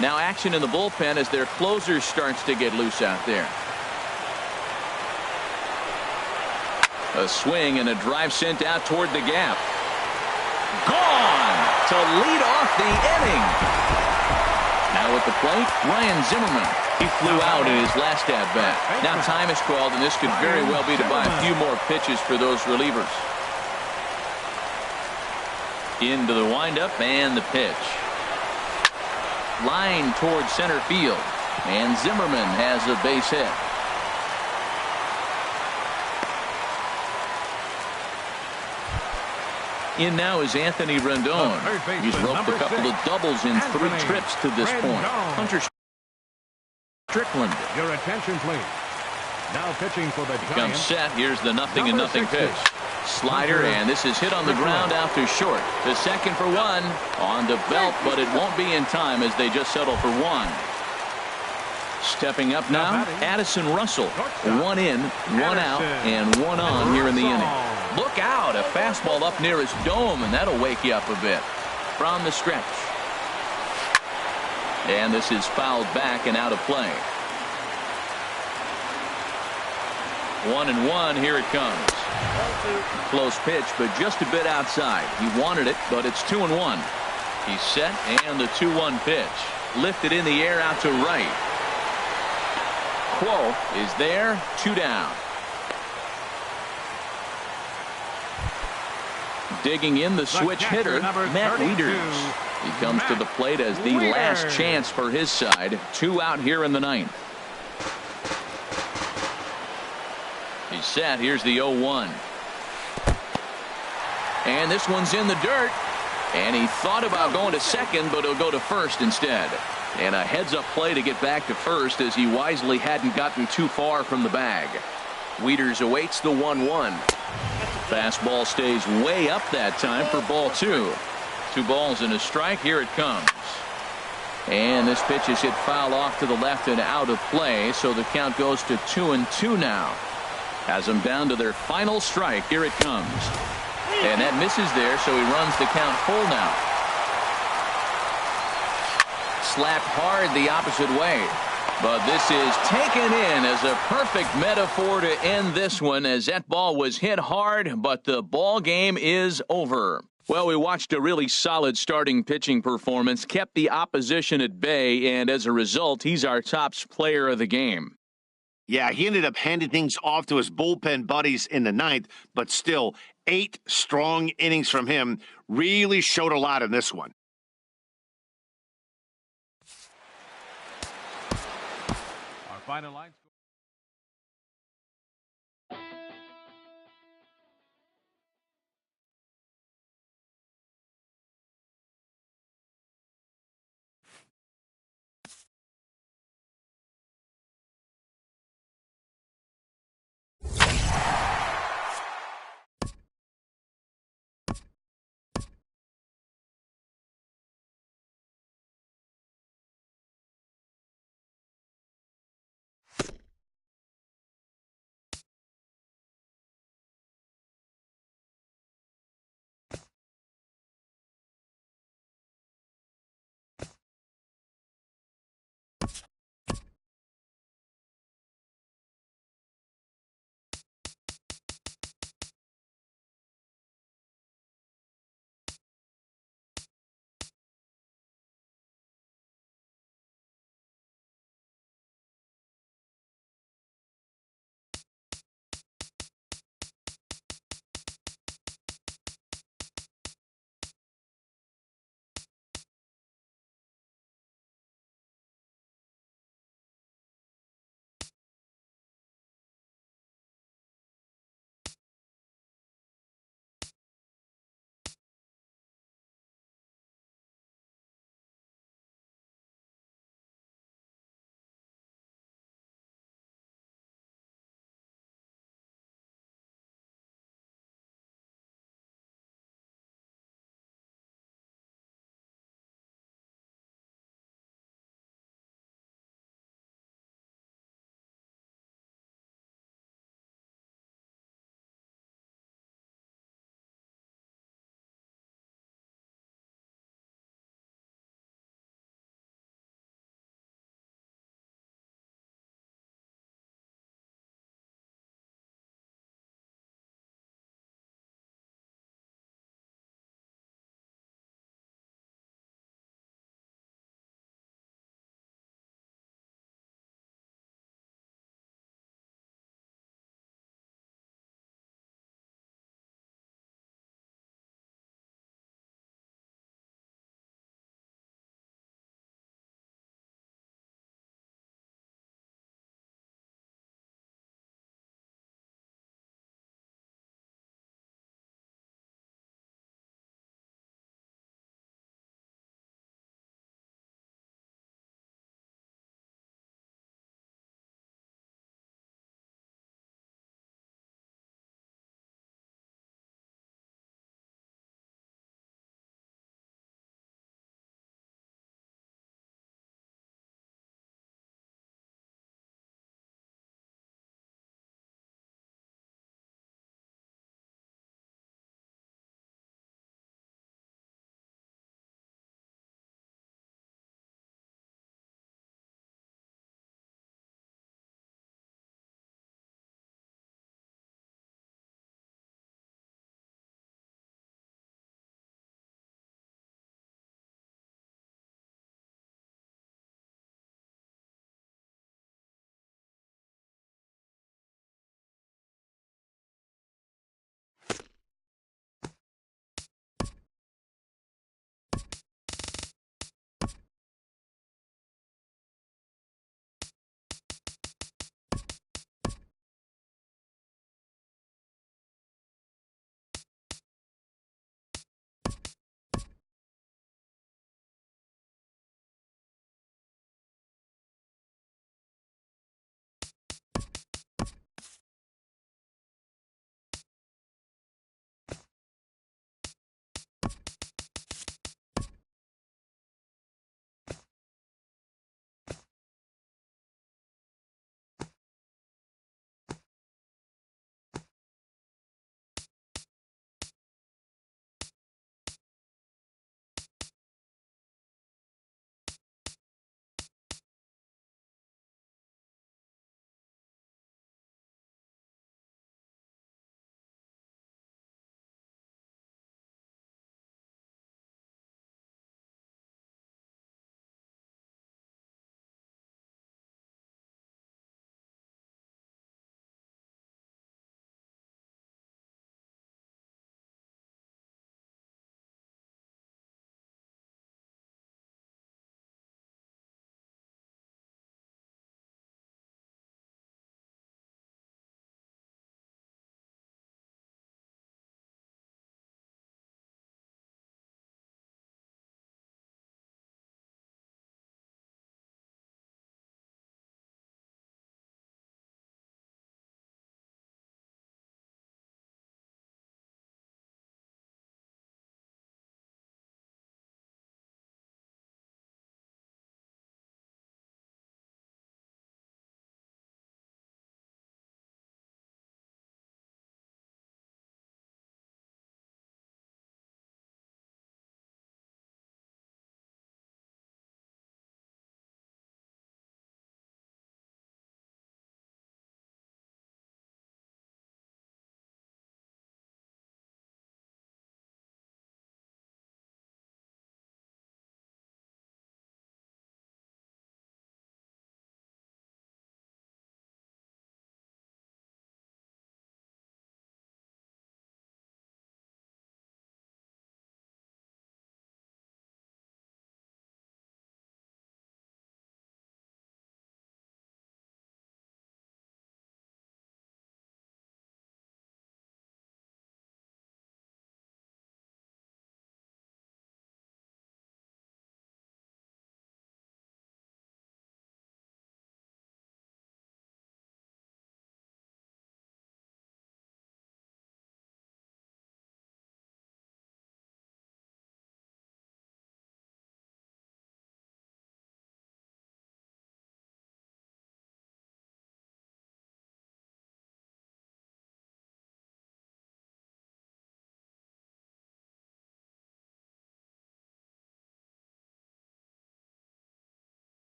Speaker 1: Now action in the bullpen as their closer starts to get loose out there. A swing and a drive sent out toward the gap. Gone to lead off the inning. Now at the plate, Ryan Zimmerman. He flew out in his last at-bat. Now time is called, and this could very well be to buy a few more pitches for those relievers. Into the windup and the pitch. Line towards center field, and Zimmerman has a base hit. In now is Anthony Rendon. He's roped a couple of doubles in 3 trips to this point. Hunter Strickland.
Speaker 3: Your attention, please. Now pitching for the Giants.
Speaker 1: Comes set. Here's the 0-0 pitch. Slider, and this is hit on the ground out to short. The second for 1 on the belt, but it won't be in time as they just settle for 1. Stepping up now, Addison Russell. 1 in, 1 out, and 1 on here in the inning. Look out, a fastball up near his dome, and that'll wake you up a bit. From the stretch. And this is fouled back and out of play. 1-1, here it comes. Close pitch, but just a bit outside. He wanted it, but it's 2-1. He's set, and the 2-1 pitch. Lifted in the air out to right. Quo is there, 2 down. Digging in the switch hitter, Matt Wieters. He comes to the plate as the last chance for his side. 2 out here in the ninth. He's set. Here's the 0-1. And this one's in the dirt. And he thought about going to second, but he'll go to first instead. And a heads-up play to get back to first as he wisely hadn't gotten too far from the bag. Wieters awaits the 1-1. Fastball stays way up that time for ball 2. 2 balls and a strike. Here it comes. And this pitch is hit foul off to the left and out of play, so the count goes to 2-2 now. Has them down to their final strike. Here it comes. And that misses there, so he runs the count full now. Slapped hard the opposite way. But this is taken in as a perfect metaphor to end this one, as that ball was hit hard, but the ball game is over. Well, we watched a really solid starting pitching performance, kept the opposition at bay, and as a result, he's our top player of the game.
Speaker 4: Yeah, he ended up handing things off to his bullpen buddies in the ninth, but still, 8 strong innings from him really showed a lot in this one.
Speaker 3: Our final line.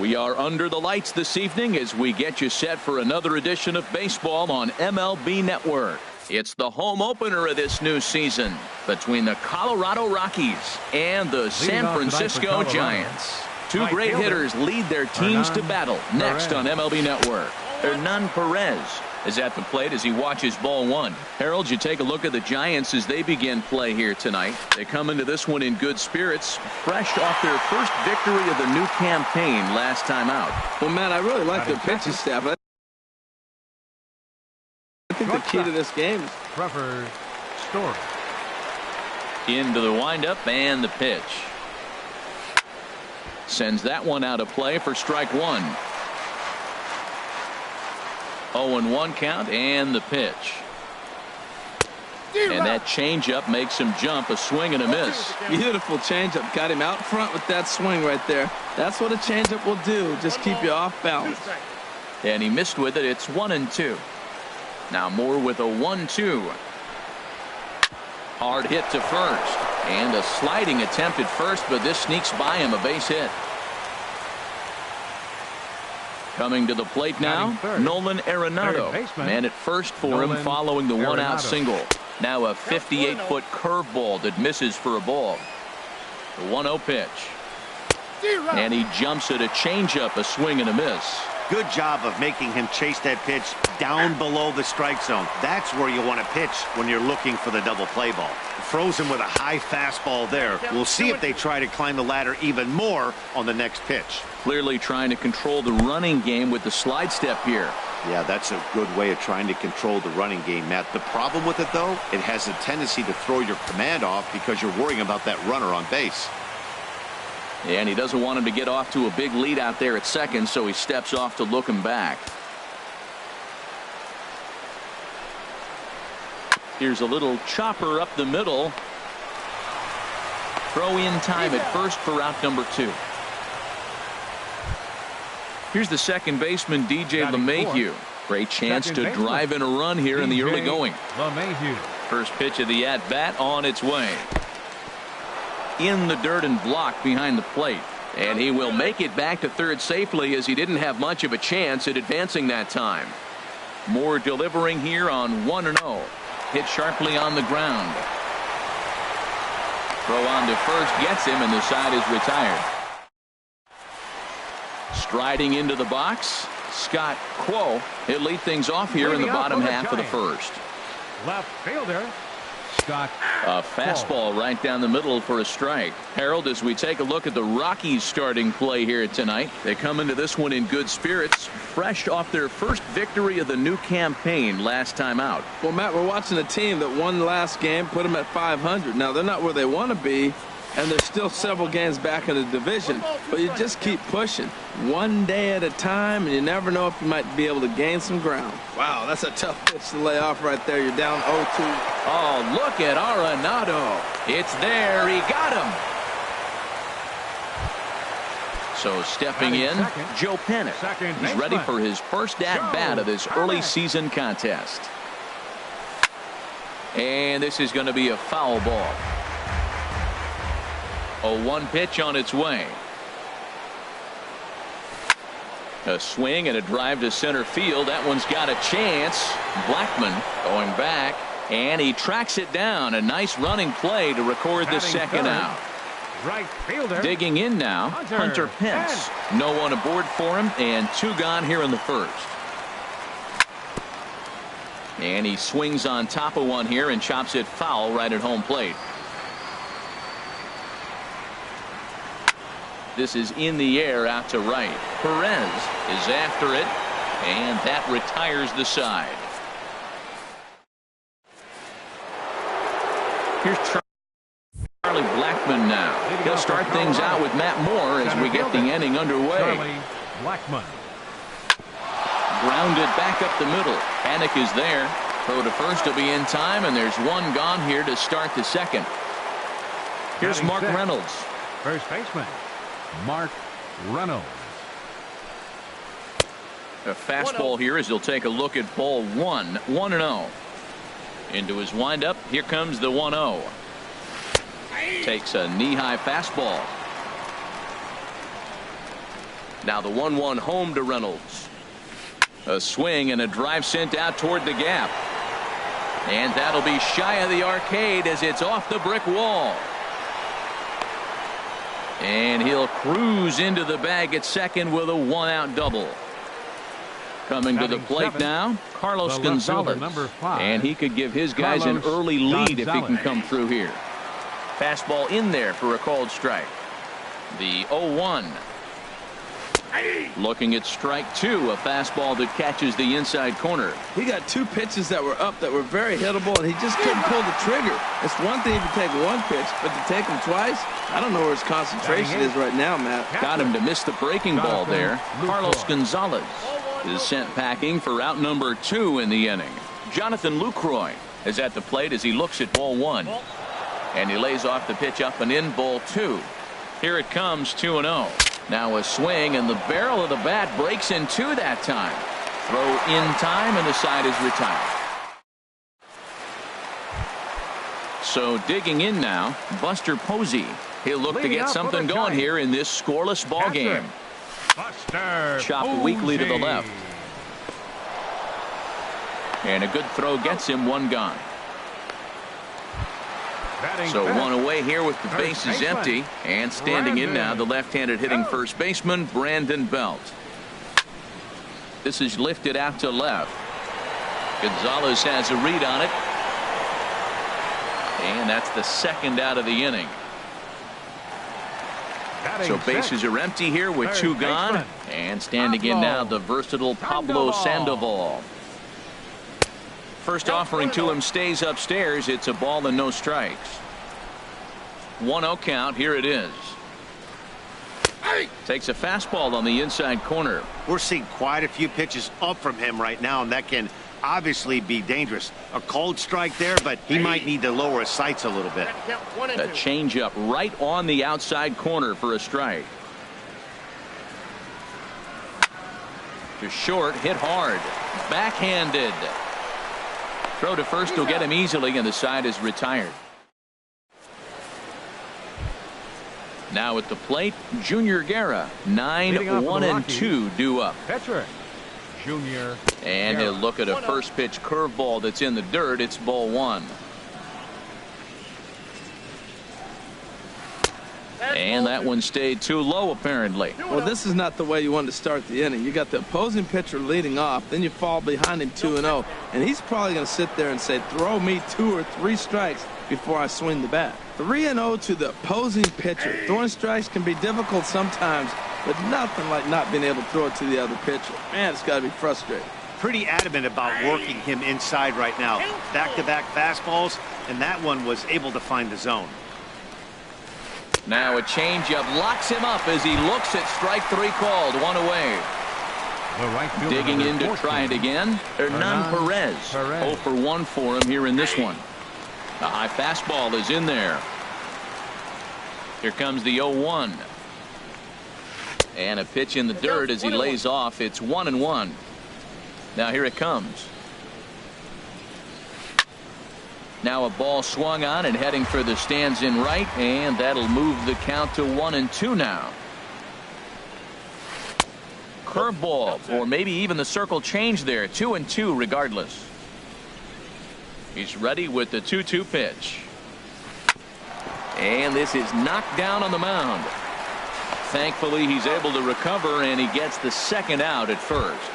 Speaker 1: We are under the lights this evening as we get you set for another edition of baseball on MLB Network. It's the home opener of this new season between the Colorado Rockies and the San Francisco Giants. Two great hitters lead their teams to battle next on MLB Network. Hernan Perez is at the plate as he watches ball one. Harold, you take a look at the Giants as they begin play here tonight. They come into this one in good spirits, fresh off their first victory of the new campaign last time out.
Speaker 2: Well, Matt, I really like their pitching staff. I think the key to this game is
Speaker 3: Trevor Story.
Speaker 1: Into the windup and the pitch. Sends that one out of play for strike one. 0-1 count and the pitch. And that changeup makes him jump. A swing and a miss.
Speaker 2: Beautiful changeup. Got him out front with that swing right there. That's what a changeup will do. Just keep you off balance.
Speaker 1: And he missed with it. It's 1-2. Now Moore with a 1-2. Hard hit to first. And a sliding attempt at first, but this sneaks by him, a base hit. Coming to the plate now, Nolan Arenado. Man at first for him following the one-out single. Now a 58-foot curveball that misses for a ball. The 1-0 pitch. And he jumps at a changeup, a swing and a miss.
Speaker 4: Good job of making him chase that pitch down below the strike zone. That's where you want to pitch when you're looking for the double play ball. Throws him with a high fastball there. We'll see if they try to climb the ladder even more on the next pitch.
Speaker 1: Clearly trying to control the running game with the slide step here.
Speaker 4: Yeah, that's a good way of trying to control the running game, Matt. The problem with it, though, it has a tendency to throw your command off because you're worrying about that runner on base.
Speaker 1: And he doesn't want him to get off to a big lead out there at second, so he steps off to look him back. Here's a little chopper up the middle. Throw in time at first for out number 2. Here's the second baseman, DJ LeMahieu. Great chance to drive in a run here in the early going. First pitch of the at-bat on its way. In the dirt and blocked behind the plate. And he will make it back to third safely as he didn't have much of a chance at advancing that time. Moore delivering here on 1-0. Hit sharply on the ground. Throw on to first gets him and the side is retired. Striding into the box, Scott Quo. He'll lead things off here in the bottom half of the first.
Speaker 3: Left fielder Scott.
Speaker 1: A fastball right down the middle for a strike. Harold, as we take a look at the Rockies starting play here tonight, they come into this one in good spirits, fresh off their first victory of the new campaign last time out.
Speaker 2: Well, Matt, we're watching a team that won the last game, put them at 500. Now, they're not where they want to be, and there's still several games back in the division, but you just keep pushing one day at a time, and you never know if you might be able to gain some ground. Wow, that's a tough pitch to lay off right there. You're down 0-2.
Speaker 1: Oh, look at Arenado. It's there. He got him. So stepping in, Joe Panic. He's ready for his first at-bat of this early season contest. And this is going to be a foul ball. A 1 pitch on its way. A swing and a drive to center field. That one's got a chance. Blackman going back, and he tracks it down. A nice running play to record the second out.
Speaker 3: Right fielder.
Speaker 1: Digging in now, Hunter Pence. No one aboard for him, and 2 gone here in the first. And he swings on top of one here and chops it foul right at home plate. This is in the air out to right. Perez is after it, and that retires the side. Here's Charlie Blackman now. He'll start things out with Matt Moore as we get the inning underway.
Speaker 3: Charlie Blackman.
Speaker 1: Grounded back up the middle. Panic is there. Throw to first will be in time, and there's 1 gone here to start the second. Here's Mark Reynolds.
Speaker 3: First baseman Mark Reynolds.
Speaker 1: A fastball here as he'll take a look at ball 1. 1-0. Into his windup. Here comes the 1-0. Takes a knee-high fastball. Now the 1-1 home to Reynolds. A swing and a drive sent out toward the gap. And that'll be shy of the arcade as it's off the brick wall. And he'll cruise into the bag at second with a 1-out double. Coming to the plate now, Carlos Gonzalez. And he could give his guys an early lead if he can come through here. Fastball in there for a called strike. The 0-1. Looking at strike two, a fastball that catches the inside corner.
Speaker 2: He got two pitches that were up that were very hittable, and he just couldn't pull the trigger. It's one thing if you take one pitch, but to take him twice, I don't know where his concentration is right now, Matt.
Speaker 1: Got him to miss the breaking ball there. Carlos Gonzalez is sent packing for out number 2 in the inning. Jonathan Lucroy is at the plate as he looks at ball 1. And he lays off the pitch up and in, ball 2. Here it comes, 2-0. Now a swing, and the barrel of the bat breaks in two that time. Throw in time, and the side is retired. So digging in now, Buster Posey. He'll look to get something going here in this scoreless ball game. Chopped weakly to the left. And a good throw gets him one gone. So one away here with the bases empty. And standing in now, the left-handed hitting first baseman, Brandon Belt. This is lifted out to left. Gonzalez has a read on it. And that's the second out of the inning. So bases are empty here with two gone. And standing in now, the versatile Pablo Sandoval. First offering to him stays upstairs. It's a ball and no strikes. 1-0 count. Here it is. Takes a fastball on the inside corner.
Speaker 4: We're seeing quite a few pitches up from him right now, and that can obviously be dangerous. A cold strike there, but he might need to lower his sights a little bit.
Speaker 1: A changeup right on the outside corner for a strike. To short, hit hard. Backhanded. Throw to first will get him easily, and the side is retired. Now at the plate, Junior Guerra. 9-1-2 due up.
Speaker 3: Pitcher, Junior.
Speaker 1: And he'll look at a first pitch curveball that's in the dirt. It's ball 1. And that one stayed too low, apparently.
Speaker 2: Well, this is not the way you want to start the inning. You got the opposing pitcher leading off, then you fall behind him 2-0, and he's probably going to sit there and say, throw me 2 or 3 strikes before I swing the bat. 3-0 to the opposing pitcher. Throwing strikes can be difficult sometimes, but nothing like not being able to throw it to the other pitcher. Man, it's got to be frustrating.
Speaker 4: Pretty adamant about working him inside right now. Back-to-back fastballs, and that one was able to find the zone.
Speaker 1: Now a changeup locks him up as he looks at strike 3 called. 1 away. Digging in to try it again, Hernan Perez. 0 for 1 for him here in this one. A high fastball is in there. Here comes the 0-1. And a pitch in the dirt as he lays off. It's 1-1. Now here it comes. Now a ball swung on and heading for the stands in right, and that'll move the count to 1-2 now. Curveball, or maybe even the circle change there. 2-2 regardless. He's ready with the 2-2 pitch. And this is knocked down on the mound. Thankfully, he's able to recover, and he gets the second out at first.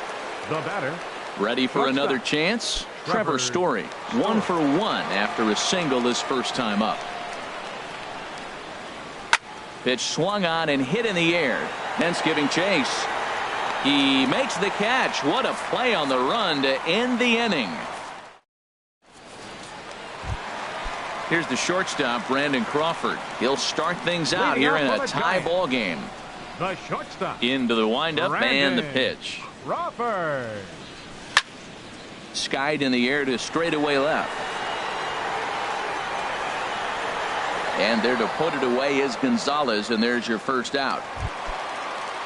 Speaker 3: The batter.
Speaker 1: Ready for another chance? Trevor Story. 1 for 1 after a single his first time up. Pitch swung on and hit in the air. Hence giving chase. He makes the catch. What a play on the run to end the inning. Here's the shortstop, Brandon Crawford. He'll start things out here in a tie ball game.
Speaker 3: The shortstop.
Speaker 1: Into the windup and the pitch.
Speaker 3: Crawford.
Speaker 1: Skied in the air to straightaway left. And there to put it away is Gonzalez, and there's your first out.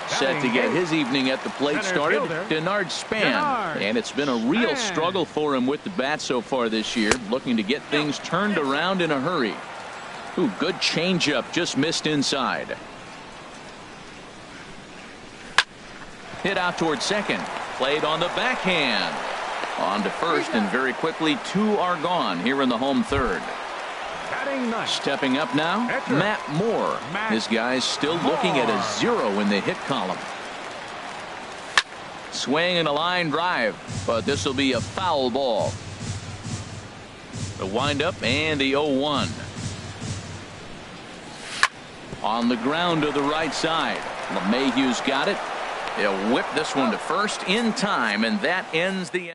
Speaker 1: Set to get his evening at the plate started, Denard Span. And it's been a real struggle for him with the bat so far this year, looking to get things turned around in a hurry. Ooh, good changeup, just missed inside. Hit out towards second. Played on the backhand. On to first, and very quickly 2 are gone here in the home third. Stepping up now, Matt Moore. This guy's still looking at a 0 in the hit column. Swing and a line drive, but this will be a foul ball. The windup and the 0-1. On the ground to the right side. LeMahieu's got it. He'll whip this one to first in time, and that ends the.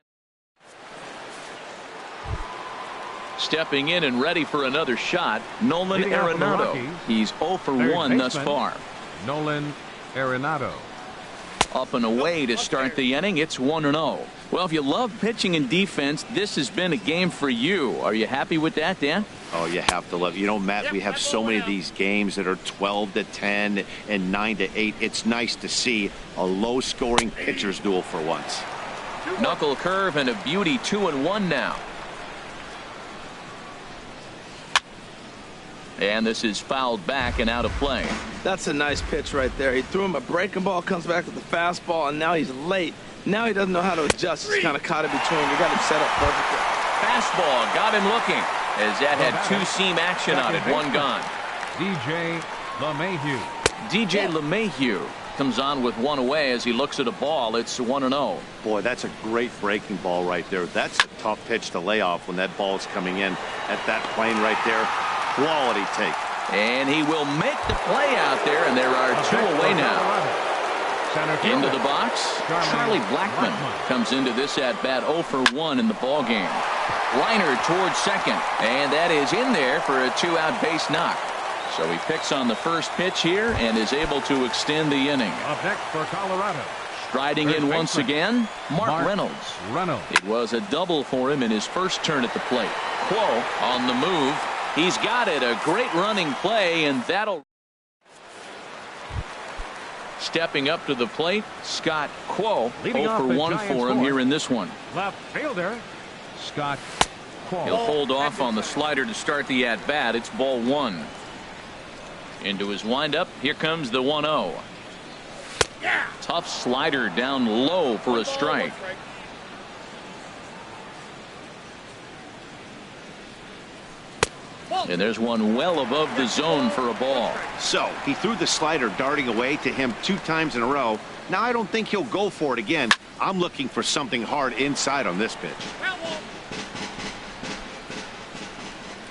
Speaker 1: Stepping in and ready for another shot, Nolan Arenado. He's 0 for 1 thus far.
Speaker 3: Nolan Arenado.
Speaker 1: Up and away to start the inning. It's 1-0. Well, if you love pitching and defense, this has been a game for you. Are you happy with that, Dan?
Speaker 4: Oh, you have to love it. You know, Matt, we have so many of these games that are 12-10 and 9-8. It's nice to see a low-scoring pitcher's duel for once.
Speaker 1: Knuckle curve and a beauty. 2-1 now. And this is fouled back and out of play.
Speaker 2: That's a nice pitch right there. He threw him a breaking ball, comes back with the fastball, and now he's late. Now he doesn't know how to adjust. He's kind of caught in between. You got him set up perfectly.
Speaker 1: Fastball got him looking, as that had 2-seam action on it. 1 gone.
Speaker 3: DJ LeMahieu.
Speaker 1: DJ LeMahieu comes on with 1 away as he looks at a ball. It's 1-0.
Speaker 4: Boy, that's a great breaking ball right there. That's a tough pitch to lay off when that ball is coming in at that plane right there. Quality take.
Speaker 1: And he will make the play out there, and there are 2 away now. Into the box, Charlie Blackmon comes into this at bat 0 for 1 in the ball game. Liner towards second, and that is in there for a 2-out base knock. So he picks on the first pitch here and is able to extend the inning.
Speaker 3: Up next for Colorado.
Speaker 1: Striding in once again, Mark Reynolds. It was a double for him in his first turn at the plate. Quo on the move. He's got it. A great running play, and that'll. Stepping up to the plate, Scott Quo. 0 for 1 for him here in this one.
Speaker 3: Left fielder, Scott Quo.
Speaker 1: He'll hold off on the slider to start the at-bat. It's ball 1. Into his windup. Here comes the 1-0. Tough slider down low for a strike. And there's one well above the zone for a ball.
Speaker 4: So he threw the slider darting away to him 2 times in a row. Now I don't think he'll go for it again. I'm looking for something hard inside on this pitch.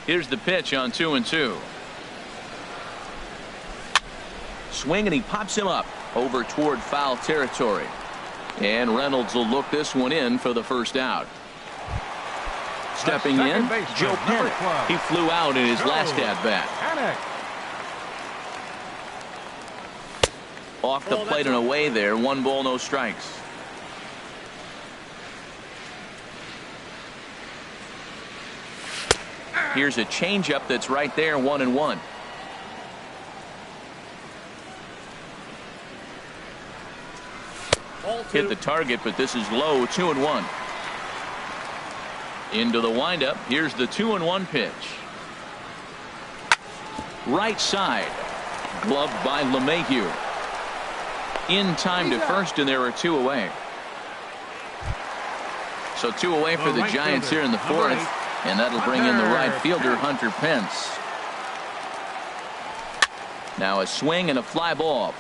Speaker 1: Here's the pitch on 2-2. Swing, and he pops him up over toward foul territory. And Reynolds will look this one in for the first out. Stepping in, Joe Panik. He flew out in his last at-bat. Off the plate and away there. 1 ball, no strikes. Here's a changeup that's right there. 1-1. Hit the target, but this is low. 2-1. Into the windup. Here's the 2-1 pitch. Right side. Gloved by LeMahieu. In time to first, and there are 2 away. So 2 away for the Giants here in the 4th. And that'll bring in the right fielder, Hunter Pence. Now a swing and a fly ball.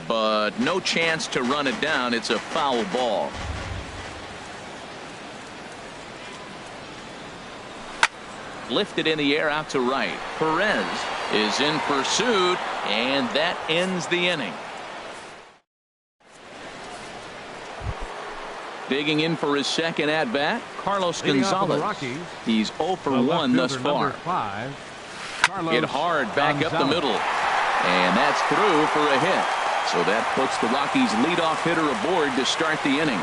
Speaker 1: But no chance to run it down. It's a foul ball. Lifted in the air out to right. Perez is in pursuit, and that ends the inning. Digging in for his second at-bat, Carlos Gonzalez. He's 0 for 1 thus far. Hit hard back up the middle, and that's through for a hit. So that puts the Rockies' leadoff hitter aboard to start the inning.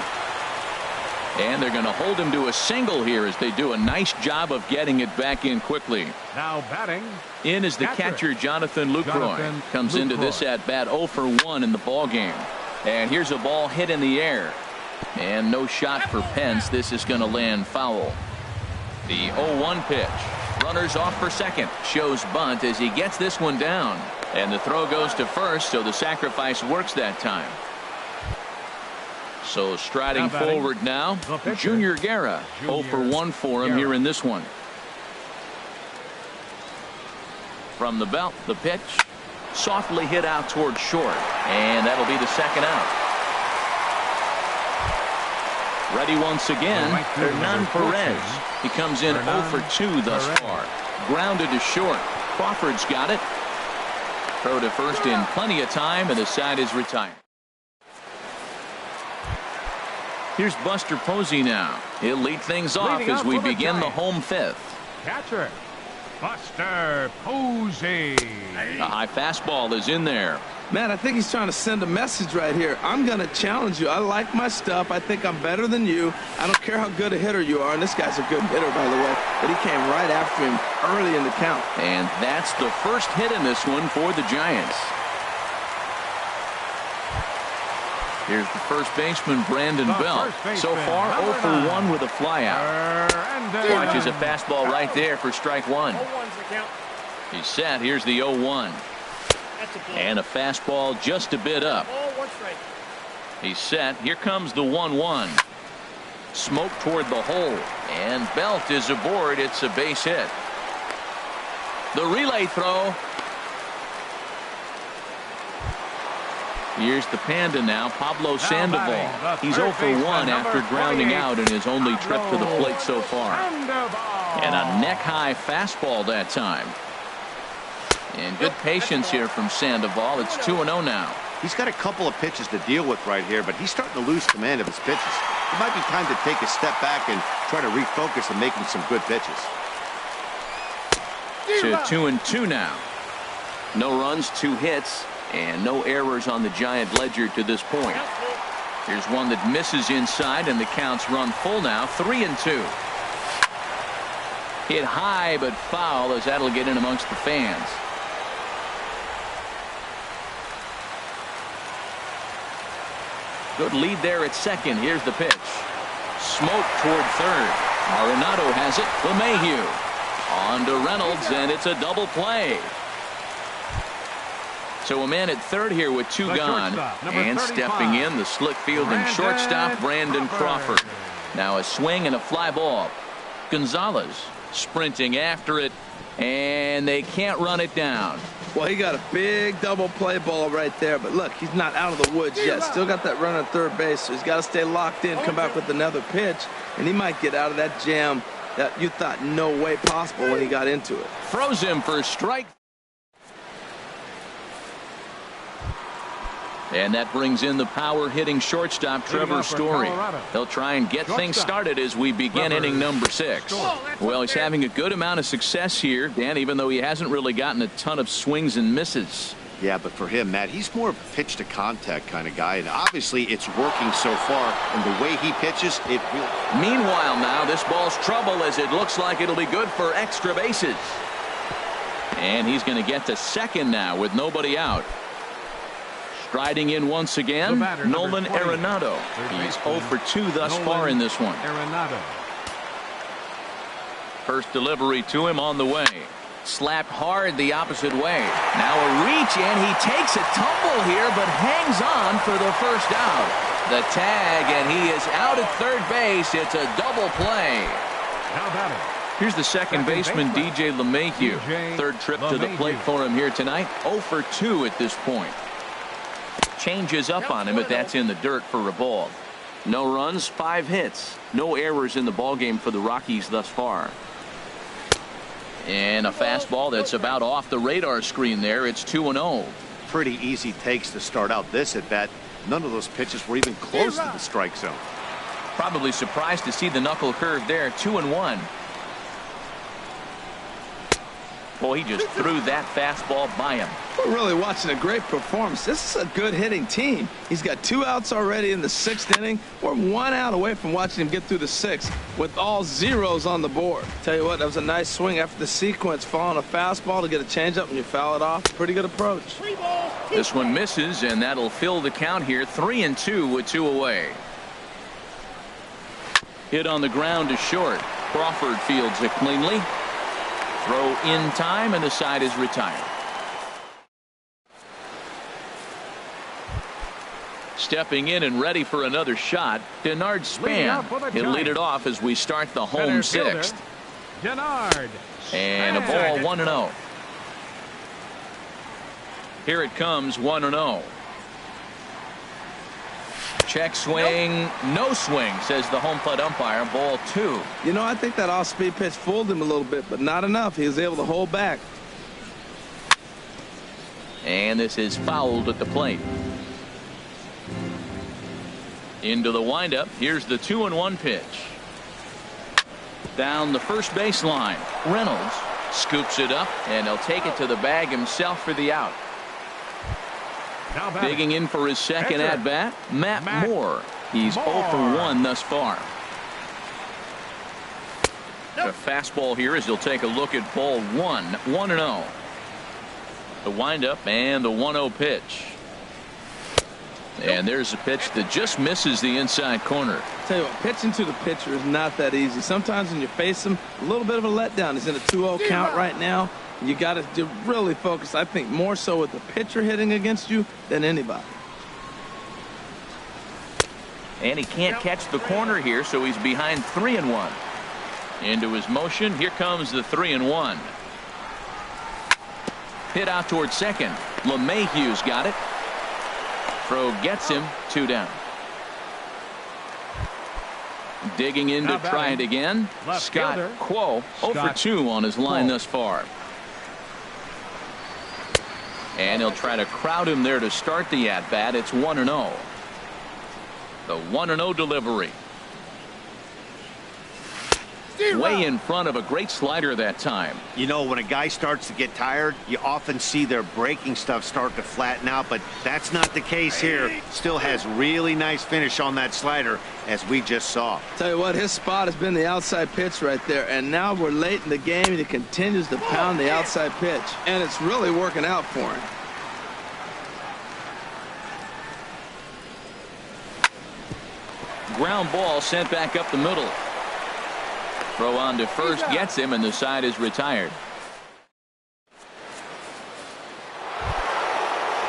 Speaker 1: And they're going to hold him to a single here as they do a nice job of getting it back in quickly.
Speaker 3: Now batting
Speaker 1: in is the catcher, Jonathan Lucroy. Comes into this at-bat 0 for 1 in the ball game. And here's a ball hit in the air. And no shot for Pence. This is going to land foul. The 0-1 pitch. Runners off for second. Shows bunt as he gets this one down. And the throw goes to first, so the sacrifice works that time. So striding forward now, Junior Guerra. 0 for 1 for him here in this one. From the belt, the pitch. Softly hit out towards short. And that'll be the second out. Ready once again, Hernan Perez. He comes in 0 for 2 thus far. Grounded to short. Crawford's got it. Throw to first in plenty of time, and the side is retired. Here's Buster Posey now. He'll lead things off as we begin the home fifth.
Speaker 3: Catcher, Buster Posey.
Speaker 1: A high fastball is in there.
Speaker 2: Man, I think he's trying to send a message right here. I'm going to challenge you. I like my stuff. I think I'm better than you. I don't care how good a hitter you are. And this guy's a good hitter, by the way. But he came right after him early in the count.
Speaker 1: And that's the first hit in this one for the Giants. Here's the first baseman, Brandon Belt. So far, 0 for 1 with a flyout. Watches a fastball right there for strike one. He's set. Here's the 0-1. And a fastball just a bit up. He's set. Here comes the 1-1. Smoke toward the hole. And Belt is aboard. It's a base hit. The relay throw. Here's the Panda now, Pablo Sandoval. He's 0 for 1 after grounding out in his only trip to the plate so far. And a neck-high fastball that time. And good patience here from Sandoval. It's 2-0 now.
Speaker 4: He's got a couple of pitches to deal with right here, but he's starting to lose command of his pitches. It might be time to take a step back and try to refocus on making some good pitches.
Speaker 1: To 2-2 now. No runs, 2 hits. And no errors on the Giant ledger to this point. Here's one that misses inside, and the count's run full now. 3-2. Hit high but foul, as that'll get in amongst the fans. Good lead there at second. Here's the pitch. Smoke toward third. Arenado has it. LeMahieu on to Reynolds, and it's a double play. So a man at third here with 2 gone, and stepping in, the slick fielding shortstop, Brandon Crawford. Now a swing and a fly ball. Gonzalez sprinting after it, and they can't run it down.
Speaker 2: Well, he got a big double play ball right there, but look, he's not out of the woods yet. Still got that run at third base, so he's got to stay locked in, come back with another pitch, and he might get out of that jam that you thought no way possible when he got into it.
Speaker 1: Throws him for a strike. And that brings in the power-hitting shortstop, Trevor Story. They'll try and get things started as we begin inning number 6. Well, he's having a good amount of success here, Dan, even though he hasn't really gotten a ton of swings and misses.
Speaker 4: Yeah, but for him, Matt, he's more of a pitch-to-contact kind of guy, and obviously it's working so far, and the way he pitches, it really...
Speaker 1: Meanwhile now, this ball's trouble as it looks like it'll be good for extra bases. And he's going to get to second now with nobody out. Striding in once again, Nolan Arenado. He's 0 for 2 thus far in this one. First delivery to him on the way. Slapped hard the opposite way. Now a reach, and he takes a tumble here, but hangs on for the first out. The tag, and he is out at third base. It's a double play. Here's the second baseman, DJ LeMahieu. Third trip to the plate for him here tonight. 0 for 2 at this point. Changes up on him, but that's in the dirt for a ball. No runs, 5 hits. No errors in the ballgame for the Rockies thus far. And a fastball that's about off the radar screen there. It's 2-0.
Speaker 4: Pretty easy takes to start out this at bat. None of those pitches were even close to the strike zone.
Speaker 1: Probably surprised to see the knuckle curve there. 2-1. Boy, he just threw that fastball by him.
Speaker 2: We're really watching a great performance. This is a good hitting team. He's got 2 outs already in the 6th inning. We're 1 out away from watching him get through the 6th with all zeros on the board. Tell you what, that was a nice swing after the sequence. Following a fastball to get a changeup and you foul it off. Pretty good approach.
Speaker 1: This one misses, and that'll fill the count here. 3-2 with 2 away. Hit on the ground to short. Crawford fields it cleanly. Throw in time, and the side is retired. Stepping in and ready for another shot, Denard Span. He'll lead it off as we start the home sixth.
Speaker 3: Denard.
Speaker 1: And a ball 1-0. Here it comes, 1-0. Check swing, no swing, says the home plate umpire. Ball 2.
Speaker 2: You know, I think that off-speed pitch fooled him a little bit, but not enough. He was able to hold back.
Speaker 1: And this is fouled at the plate. Into the windup. Here's the 2-1 pitch. Down the first baseline. Reynolds scoops it up, and he'll take it to the bag himself for the out. Digging in for his second at-bat, Matt Moore. He's 0 for 1 thus far. A fastball here as he'll take a look at ball 1, 1-0. The windup and the 1-0 pitch. And there's a pitch that just misses the inside corner.
Speaker 2: Tell you what, pitching to the pitcher is not that easy. Sometimes when you face him, a little bit of a letdown. He's in a 2-0 count right now. You got to really focus, I think, more so with the pitcher hitting against you than anybody.
Speaker 1: And he can't catch the corner here, so he's behind 3-1. Into his motion. Here comes the 3-1. Hit out towards second. LeMahieu's got it. Throw gets him. 2 down. Digging in to try it again. Scott Quo 0 for 2 on his line thus far. And he'll try to crowd him there to start the at-bat. It's 1-0. The 1-0 delivery. Way in front of a great slider that time.
Speaker 4: You know, when a guy starts to get tired, you often see their breaking stuff start to flatten out, but that's not the case here. Still has really nice finish on that slider, as we just saw.
Speaker 2: Tell you what, his spot has been the outside pitch right there, and now we're late in the game, and he continues to pound the outside pitch, and it's really working out for him.
Speaker 1: Ground ball sent back up the middle. Throw on to first gets him, and the side is retired.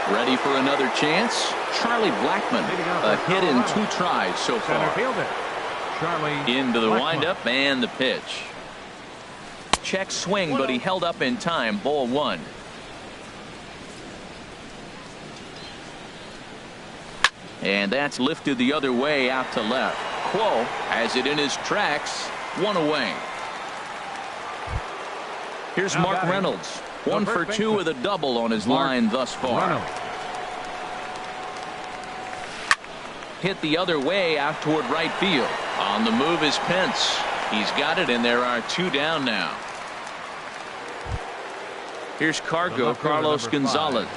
Speaker 1: Ready for another chance. Charlie Blackmon, a hit in 2 tries so far. Into the windup and the pitch. Check swing, but he held up in time. Ball 1. And that's lifted the other way out to left. Quo has it in his tracks. 1 away. Here's Mark Reynolds. 1 for 2 with a double on his line thus far. Hit the other way out toward right field. On the move is Pence. He's got it, and there are 2 down now. Here's Carlos Gonzalez.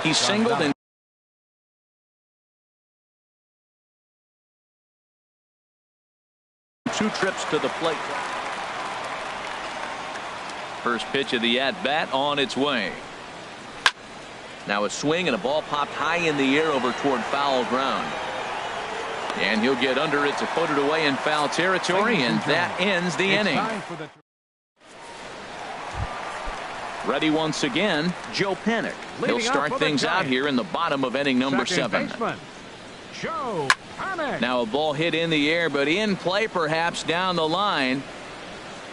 Speaker 1: He's singled and 2 trips to the plate. First pitch of the at-bat on its way. Now a swing, and a ball popped high in the air over toward foul ground. And he'll get under it to put it away in foul territory, and that ends the inning. Ready once again, Joe Panik. He'll start things out here in the bottom of inning number 7.
Speaker 3: Joe Panik.
Speaker 1: Now a ball hit in the air, but in play perhaps down the line.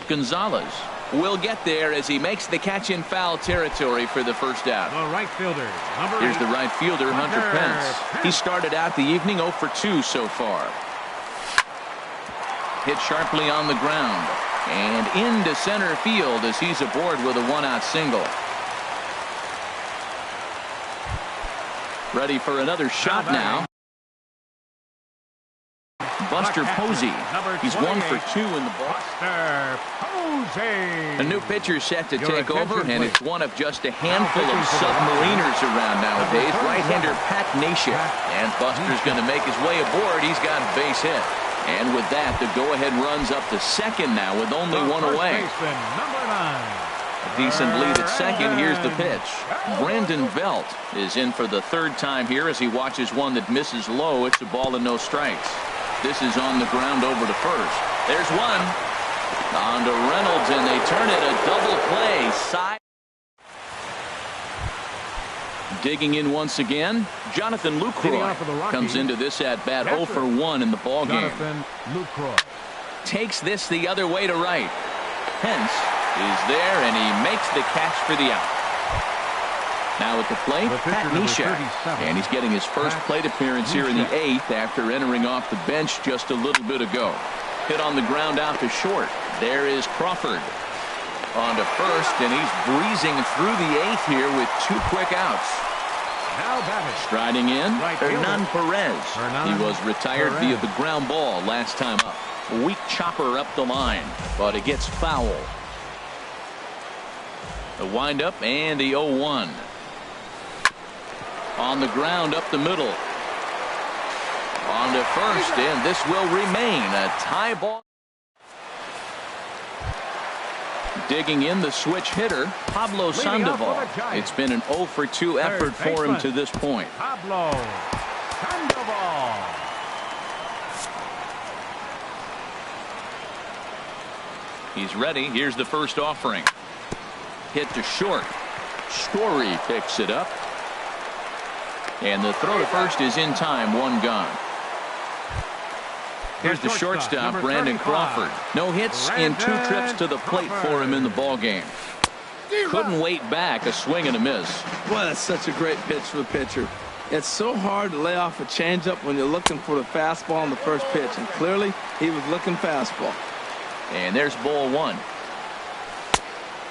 Speaker 1: Gonzalez will get there as he makes the catch in foul territory for the first out.
Speaker 3: The right fielder,
Speaker 1: Here's the right fielder, Hunter Pence. He started out the evening 0 for 2 so far. Hit sharply on the ground and into center field as he's aboard with a 1-out single. Ready for another shot now. Buster Posey. He's 1 for 2 in the ball. A new pitcher set to take over, and it's one of just a handful of submariners around nowadays. Right-hander Pat Nashif. And Buster's going to make his way aboard. He's got a base hit. And with that, the go-ahead runs up to second now with only 1 away. A decent lead at second. Here's the pitch. Brandon Belt is in for the 3rd time here as he watches one that misses low. It's a ball and no strikes. This is on the ground over to first. There's one. On to Reynolds, and they turn it a double play. Side. Digging in once again, Jonathan Lucroy comes into this at bat 0 for 1 in the ball game. Takes this the other way to right. Pence is there, and he makes the catch for the out. Now at the plate, Pat Neshek, and he's getting his first plate appearance here in the 8th after entering off the bench just a little bit ago. Hit on the ground out to short. There is Crawford on to first, and he's breezing through the 8th here with 2 quick outs.
Speaker 3: Now batting.
Speaker 1: Striding in, Hernan Perez. He was retired via the ground ball last time up. A weak chopper up the line, but it gets foul. The windup and the 0-1. On the ground up the middle. On to first, and this will remain a tie ball. Digging in the switch hitter, Pablo Sandoval. It's been an 0 for 2 effort for him to this point.
Speaker 3: Pablo Sandoval.
Speaker 1: He's ready. Here's the first offering. Hit to short. Story picks it up. And the throw to first is in time. 1 gone. Here's the shortstop, Brandon Crawford. No hits in 2 trips to the plate for him in the ball game. Couldn't wait back. A swing and a miss.
Speaker 2: Boy, that's such a great pitch for the pitcher. It's so hard to lay off a changeup when you're looking for the fastball on the first pitch, and clearly he was looking fastball.
Speaker 1: And there's ball 1.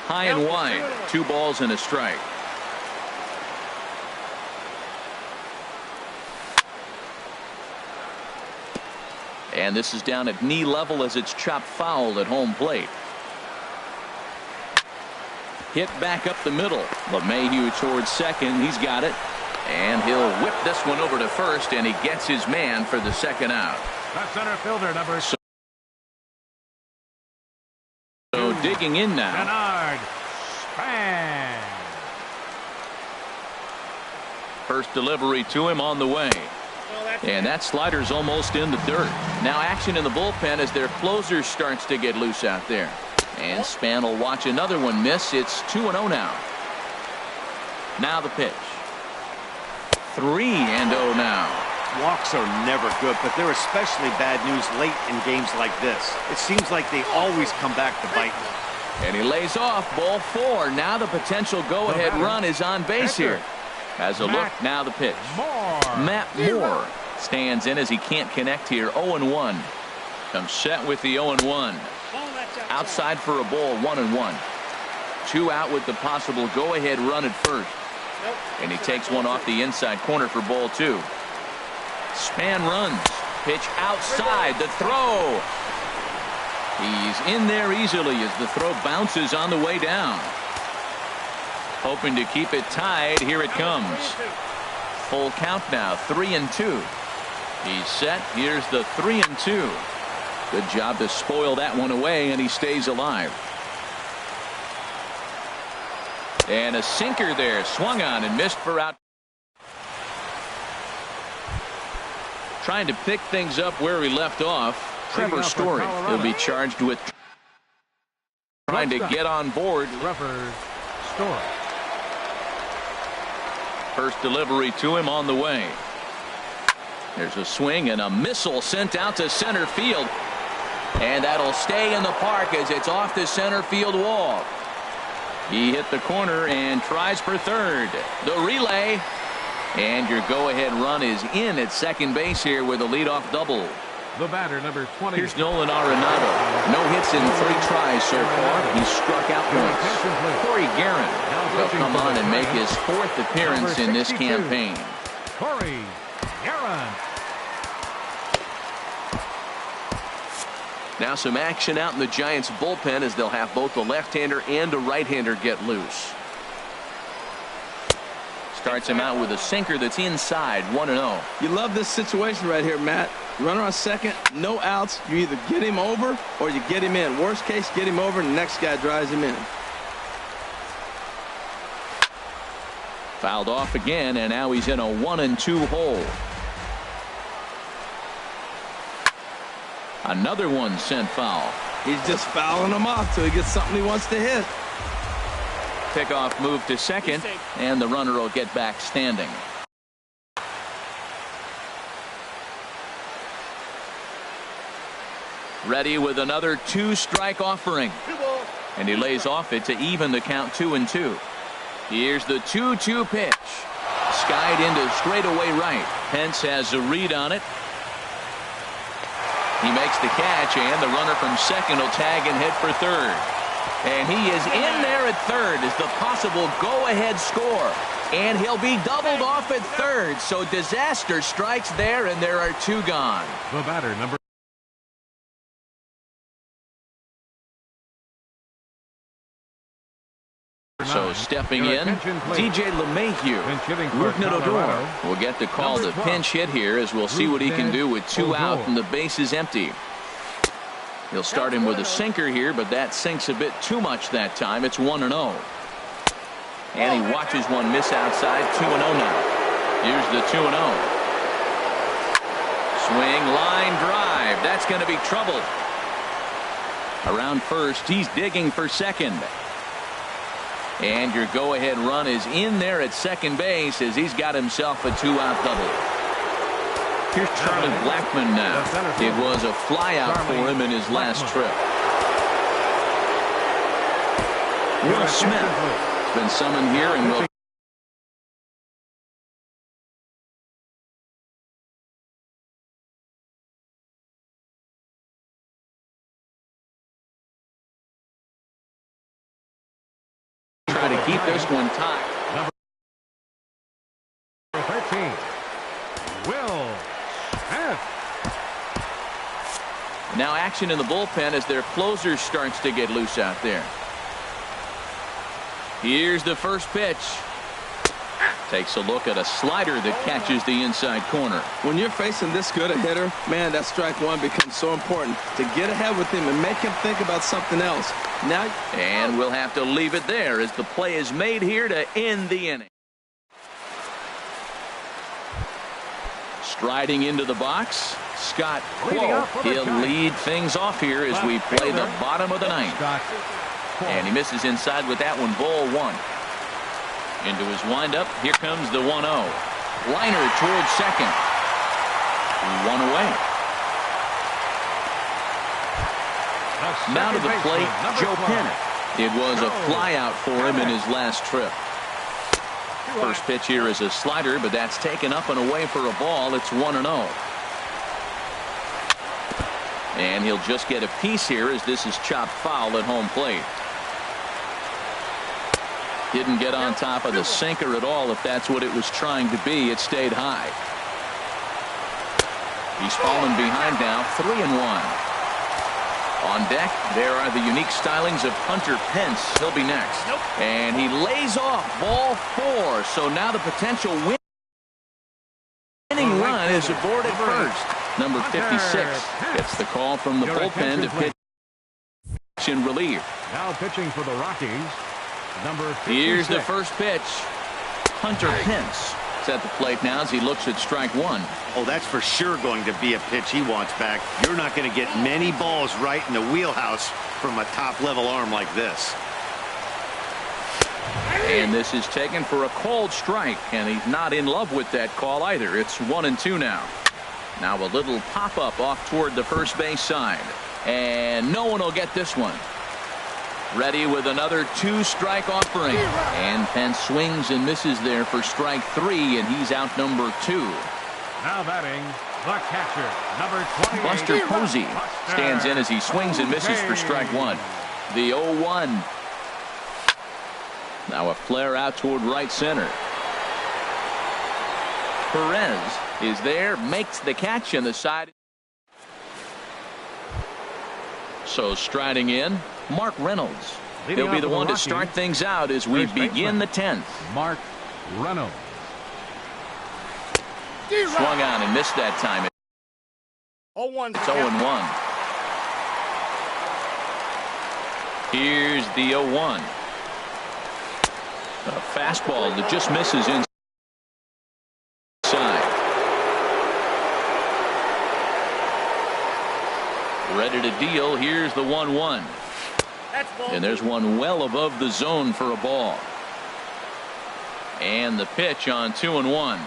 Speaker 1: High and wide. 2 balls and a strike. And this is down at knee level as it's chopped foul at home plate. Hit back up the middle. LeMahieu towards second. He's got it. And he'll whip this one over to first, and he gets his man for the second out.
Speaker 3: That's center fielder number.
Speaker 1: So digging in now.
Speaker 3: Bernard Span.
Speaker 1: First delivery to him on the way. And that slider's almost in the dirt. Now action in the bullpen as their closer starts to get loose out there. And Span will watch another one miss. It's 2-0 now. Now the pitch. 3-0 now.
Speaker 4: Walks are never good, but they're especially bad news late in games like this. It seems like they always come back to bite them.
Speaker 1: And he lays off. Ball 4. Now the potential go-ahead run is on base here. Has a look. Now the pitch. Matt Moore stands in as he can't connect here. 0-1. Comes set with the 0-1. Outside for a ball. 1-1. 2 out with the possible go-ahead run at first. And he takes one off the inside corner for ball 2. Span runs. Pitch outside. The throw. He's in there easily as the throw bounces on the way down. Hoping to keep it tied. Here it comes. Full count now. 3-2. He's set. Here's the 3-2. Good job to spoil that one away, and he stays alive. And a sinker there. Swung on and missed for out. Trying to pick things up where he left off. Trevor Story will be charged with trying to get on board.
Speaker 3: Trevor Story.
Speaker 1: First delivery to him on the way. There's a swing and a missile sent out to center field. And that'll stay in the park as it's off the center field wall. He hit the corner and tries for third. The relay. And your go-ahead run is in at second base here with a leadoff double.
Speaker 3: The batter, number 20.
Speaker 1: Here's Nolan Arenado. No hits in 3 tries so far. He struck out once. Corey Guerin will come on and make his 4th appearance in this campaign.
Speaker 3: Corey Guerin.
Speaker 1: Now some action out in the Giants bullpen as they'll have both the left-hander and a right-hander get loose. Starts him out with a sinker that's inside. 1-0.
Speaker 2: You love this situation right here, Matt. Runner on second, no outs. You either get him over or you get him in. Worst case, get him over and the next guy drives him in.
Speaker 1: Fouled off again, and now he's in a 1-2 hole. Another one sent foul.
Speaker 2: He's just fouling him off till he gets something he wants to hit.
Speaker 1: pickoff move to second, and the runner will get back standing. Ready with another 2-strike offering. And he lays off it to even the count 2-2. Here's the 2-2 pitch. Skied into straightaway right. Pence has a read on it. He makes the catch, and the runner from second will tag and hit for third. And he is in there at third as the possible go-ahead score. And he'll be doubled off at third. So disaster strikes there, and there are 2 gone.
Speaker 3: The batter, number.
Speaker 1: So stepping in, DJ LeMahieu. Lucatora will get the call to pinch hit here, as we'll see what he can do with 2 out and the base is empty. He'll start him with a sinker here, but that sinks a bit too much that time. It's 1-0. And he watches one miss outside. 2-0 now. Here's the 2-0. Swing, line drive. That's going to be trouble. Around first, he's digging for second. And your go-ahead run is in there at second base as he's got himself a 2-out double. Here's Charlie Blackmon now. It was a flyout for him in his last trip. Will Smith has been summoned here and will try to keep this one tied.
Speaker 3: Number 13, Will Smith.
Speaker 1: Now action in the bullpen as their closer starts to get loose out there. Here's the first pitch. Takes a look at a slider that catches the inside corner.
Speaker 2: When you're facing this good a hitter, man, that strike one becomes so important to get ahead with him and make him think about something else. Now,
Speaker 1: and we'll have to leave it there as the play is made here to end the inning. Striding into the box, Scott Quo. He'll lead things off here as we play the bottom of the ninth. And he misses inside with that one. Ball 1. Into his windup. Here comes the 1-0. Liner towards second. 1 away. Now to the plate, Joe Penn. It was a flyout for him in his last trip. First pitch here is a slider, but that's taken up and away for a ball. It's 1-0. And he'll just get a piece here as this is chopped foul at home plate. Didn't get on top of the sinker at all, if that's what it was trying to be. It stayed high. He's fallen behind now, 3-1. On deck, there are the unique stylings of Hunter Pence. He'll be next. And he lays off ball 4. So now the potential winning run is aboard at first. Number 56 gets the call from the bullpen to pitch in relief.
Speaker 3: Now pitching for the Rockies. Number 56.
Speaker 1: Here's the first pitch. Hunter Pence is at the plate now as he looks at strike 1.
Speaker 4: Oh, that's for sure going to be a pitch he wants back. You're not going to get many balls right in the wheelhouse from a top-level arm like this.
Speaker 1: And this is taken for a called strike, and he's not in love with that call either. It's 1-2 now. Now a little pop-up off toward the first base side. And no one will get this one. Ready with another 2-strike offering. And Pence swings and misses there for strike 3, and he's out number 2.
Speaker 3: Now batting, the catcher, number 28.
Speaker 1: Buster Posey stands in as he swings and misses for strike 1. The 0-1. Now a flare out toward right center. Perez is there, makes the catch on the side. So striding in, Mark Reynolds. He'll be the one to start things out as we begin the 10th.
Speaker 3: Mark Reynolds.
Speaker 1: Swung on and missed that time. It's 0-1. Here's the 0-1. A fastball that just misses inside. Ready to deal. Here's the 1-1. And there's one well above the zone for a ball. And the pitch on 2-1.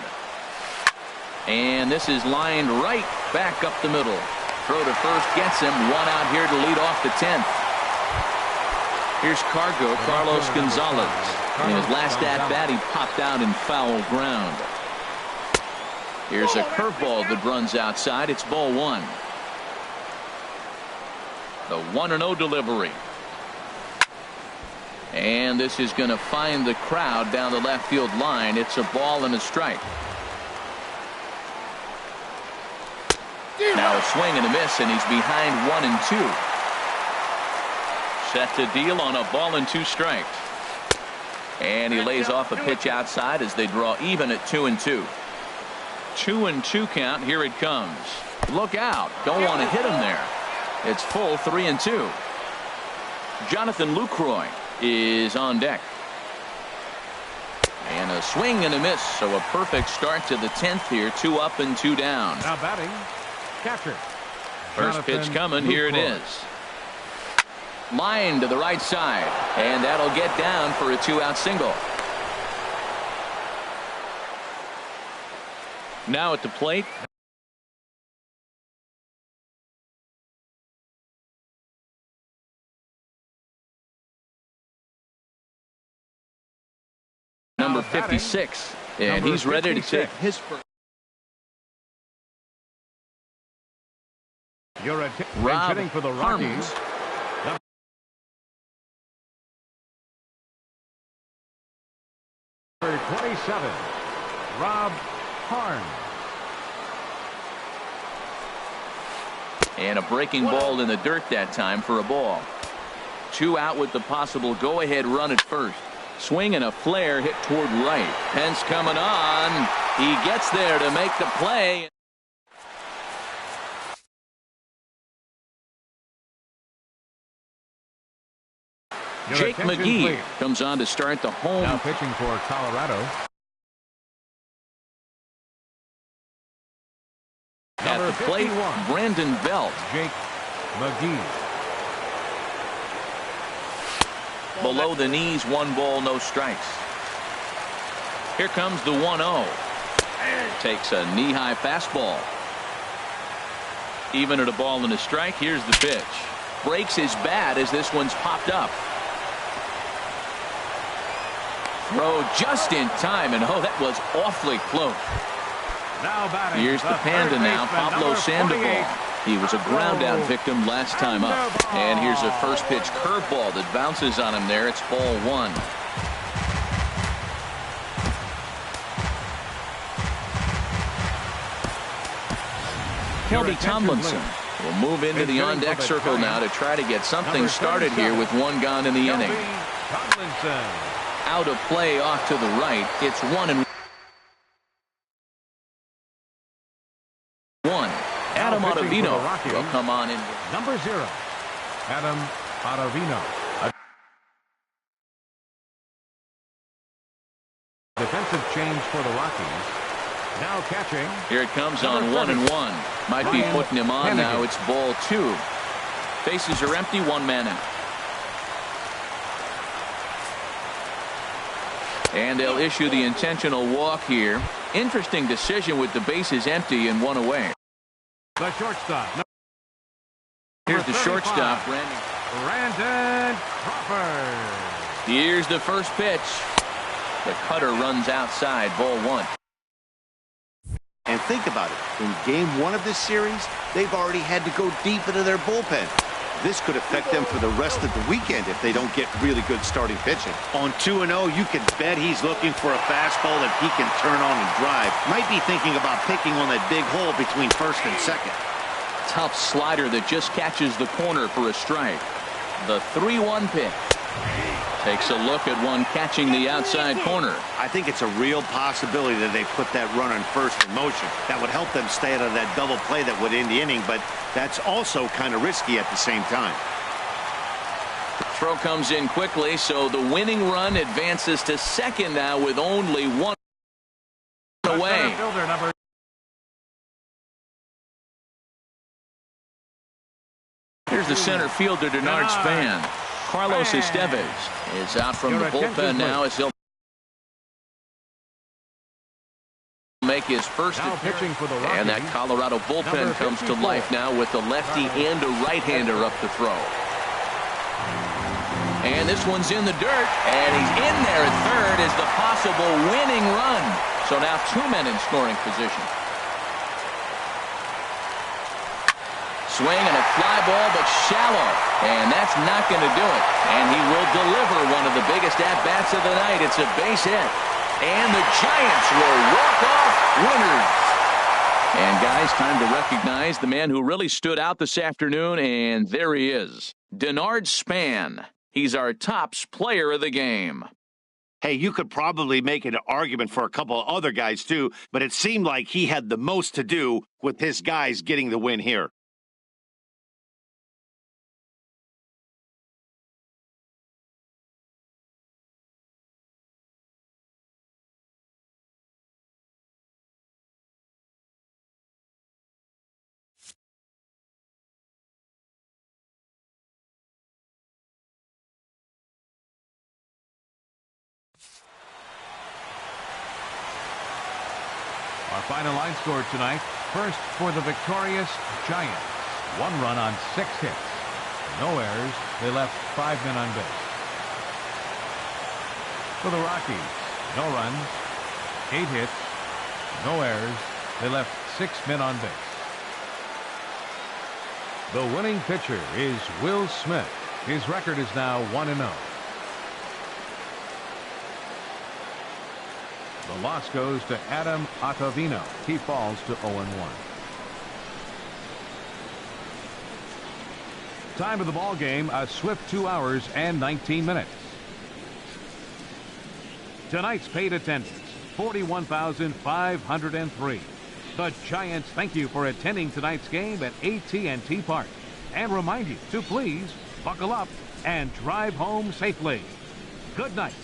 Speaker 1: And this is lined right back up the middle. Throw to first gets him. One out here to lead off the 10th. Here's Carlos Gonzalez. In his last at-bat, he popped out in foul ground. Here's a curveball that runs outside. It's ball one. The 1-0 delivery. And this is going to find the crowd down the left field line. It's a ball and a strike. Now a swing and a miss, and he's behind 1-2. Set to deal on a ball and 2 strikes. And he lays off a pitch outside as they draw even at 2-2. 2-2 count. Here it comes. Look out. Don't want to hit him there. It's full 3-2. Jonathan Lucroy is on deck. And a swing and a miss. So a perfect start to the 10th here. 2 up and 2 down.
Speaker 3: Now batting, catcher.
Speaker 1: First pitch coming. Here it is. Line to the right side. And that'll get down for a 2-out single. Now at the plate. Number 56. And he's ready to take his first.
Speaker 3: You're
Speaker 1: Rob
Speaker 3: hitting for the Rockies.
Speaker 1: Harms.
Speaker 3: Number 27, Rob Harms.
Speaker 1: And a breaking ball in the dirt that time for a ball. 2 out with the possible go-ahead run at first. Swing and a flare hit toward right. Pence coming on. He gets there to make the play. Jake McGee comes on to start the home.
Speaker 3: Now pitching for Colorado.
Speaker 1: At the plate,
Speaker 3: 51.
Speaker 1: Brandon Belt.
Speaker 3: Jake McGee.
Speaker 1: Below the knees, 1 ball, no strikes. Here comes the 1-0. Takes a knee-high fastball. Even at a ball and a strike, here's the pitch. Breaks his bat as this one's popped up. Throw just in time, and oh, that was awfully close.
Speaker 3: Now batting.
Speaker 1: Here's the Panda now, Pablo Sandoval. He was a ground out victim last time up. And here's a first pitch curveball that bounces on him there. It's ball 1. Kelby Tomlinson will move into the on-deck circle now to try to get something started here with 1 gone in the inning. Out of play off to the right. It's 1-1. Adam Ottavino will come on in.
Speaker 3: Number 0, Adam Ottavino. A defensive change for the Rockies. Now catching.
Speaker 1: Here it comes on 1-1. Might be putting him on now. It's ball 2. Bases are empty. 1 man out. And they'll issue the intentional walk here. Interesting decision with the bases empty and 1 away.
Speaker 3: The shortstop.
Speaker 1: Here's the shortstop,
Speaker 3: Brandon Crawford.
Speaker 1: Here's the first pitch. The cutter runs outside, ball 1.
Speaker 4: And think about it. In game 1 of this series, they've already had to go deep into their bullpen. This could affect them for the rest of the weekend if they don't get really good starting pitching. On 2-0, you can bet he's looking for a fastball that he can turn on and drive. Might be thinking about picking on that big hole between first and second.
Speaker 1: Tough slider that just catches the corner for a strike. The 3-1 pitch. Takes a look at one catching the outside corner.
Speaker 4: I think it's a real possibility that they put that runner in first in motion. That would help them stay out of that double play that would end the inning, but that's also kind of risky at the same time.
Speaker 1: The throw comes in quickly, so the winning run advances to second now with only 1 away. Here's the center fielder, Denard Span. Carlos Estevez is out from the bullpen now as he'll make his first
Speaker 3: pitching for the Rockies.
Speaker 1: And that Colorado bullpen comes to life now with a lefty and a right-hander up to throw. And this one's in the dirt, and he's in there at third as the possible winning run. So now 2 men in scoring position. Swing and a fly ball, but shallow. And that's not going to do it. And he will deliver one of the biggest at-bats of the night. It's a base hit. And the Giants will walk off winners. And guys, time to recognize the man who really stood out this afternoon, and there he is. Denard Span. He's our tops player of the game.
Speaker 4: Hey, you could probably make an argument for a couple of other guys too, but it seemed like he had the most to do with his guys getting the win here.
Speaker 3: Our final line score tonight. First for the victorious Giants. 1 run on 6 hits. No errors. They left 5 men on base. For the Rockies, no runs, 8 hits, no errors. They left 6 men on base. The winning pitcher is Will Smith. His record is now 1-0. The loss goes to Adam Ottavino. He falls to 0-1. Time of the ball game, a swift 2 hours and 19 minutes. Tonight's paid attendance, 41,503. The Giants thank you for attending tonight's game at AT&T Park and remind you to please buckle up and drive home safely. Good night.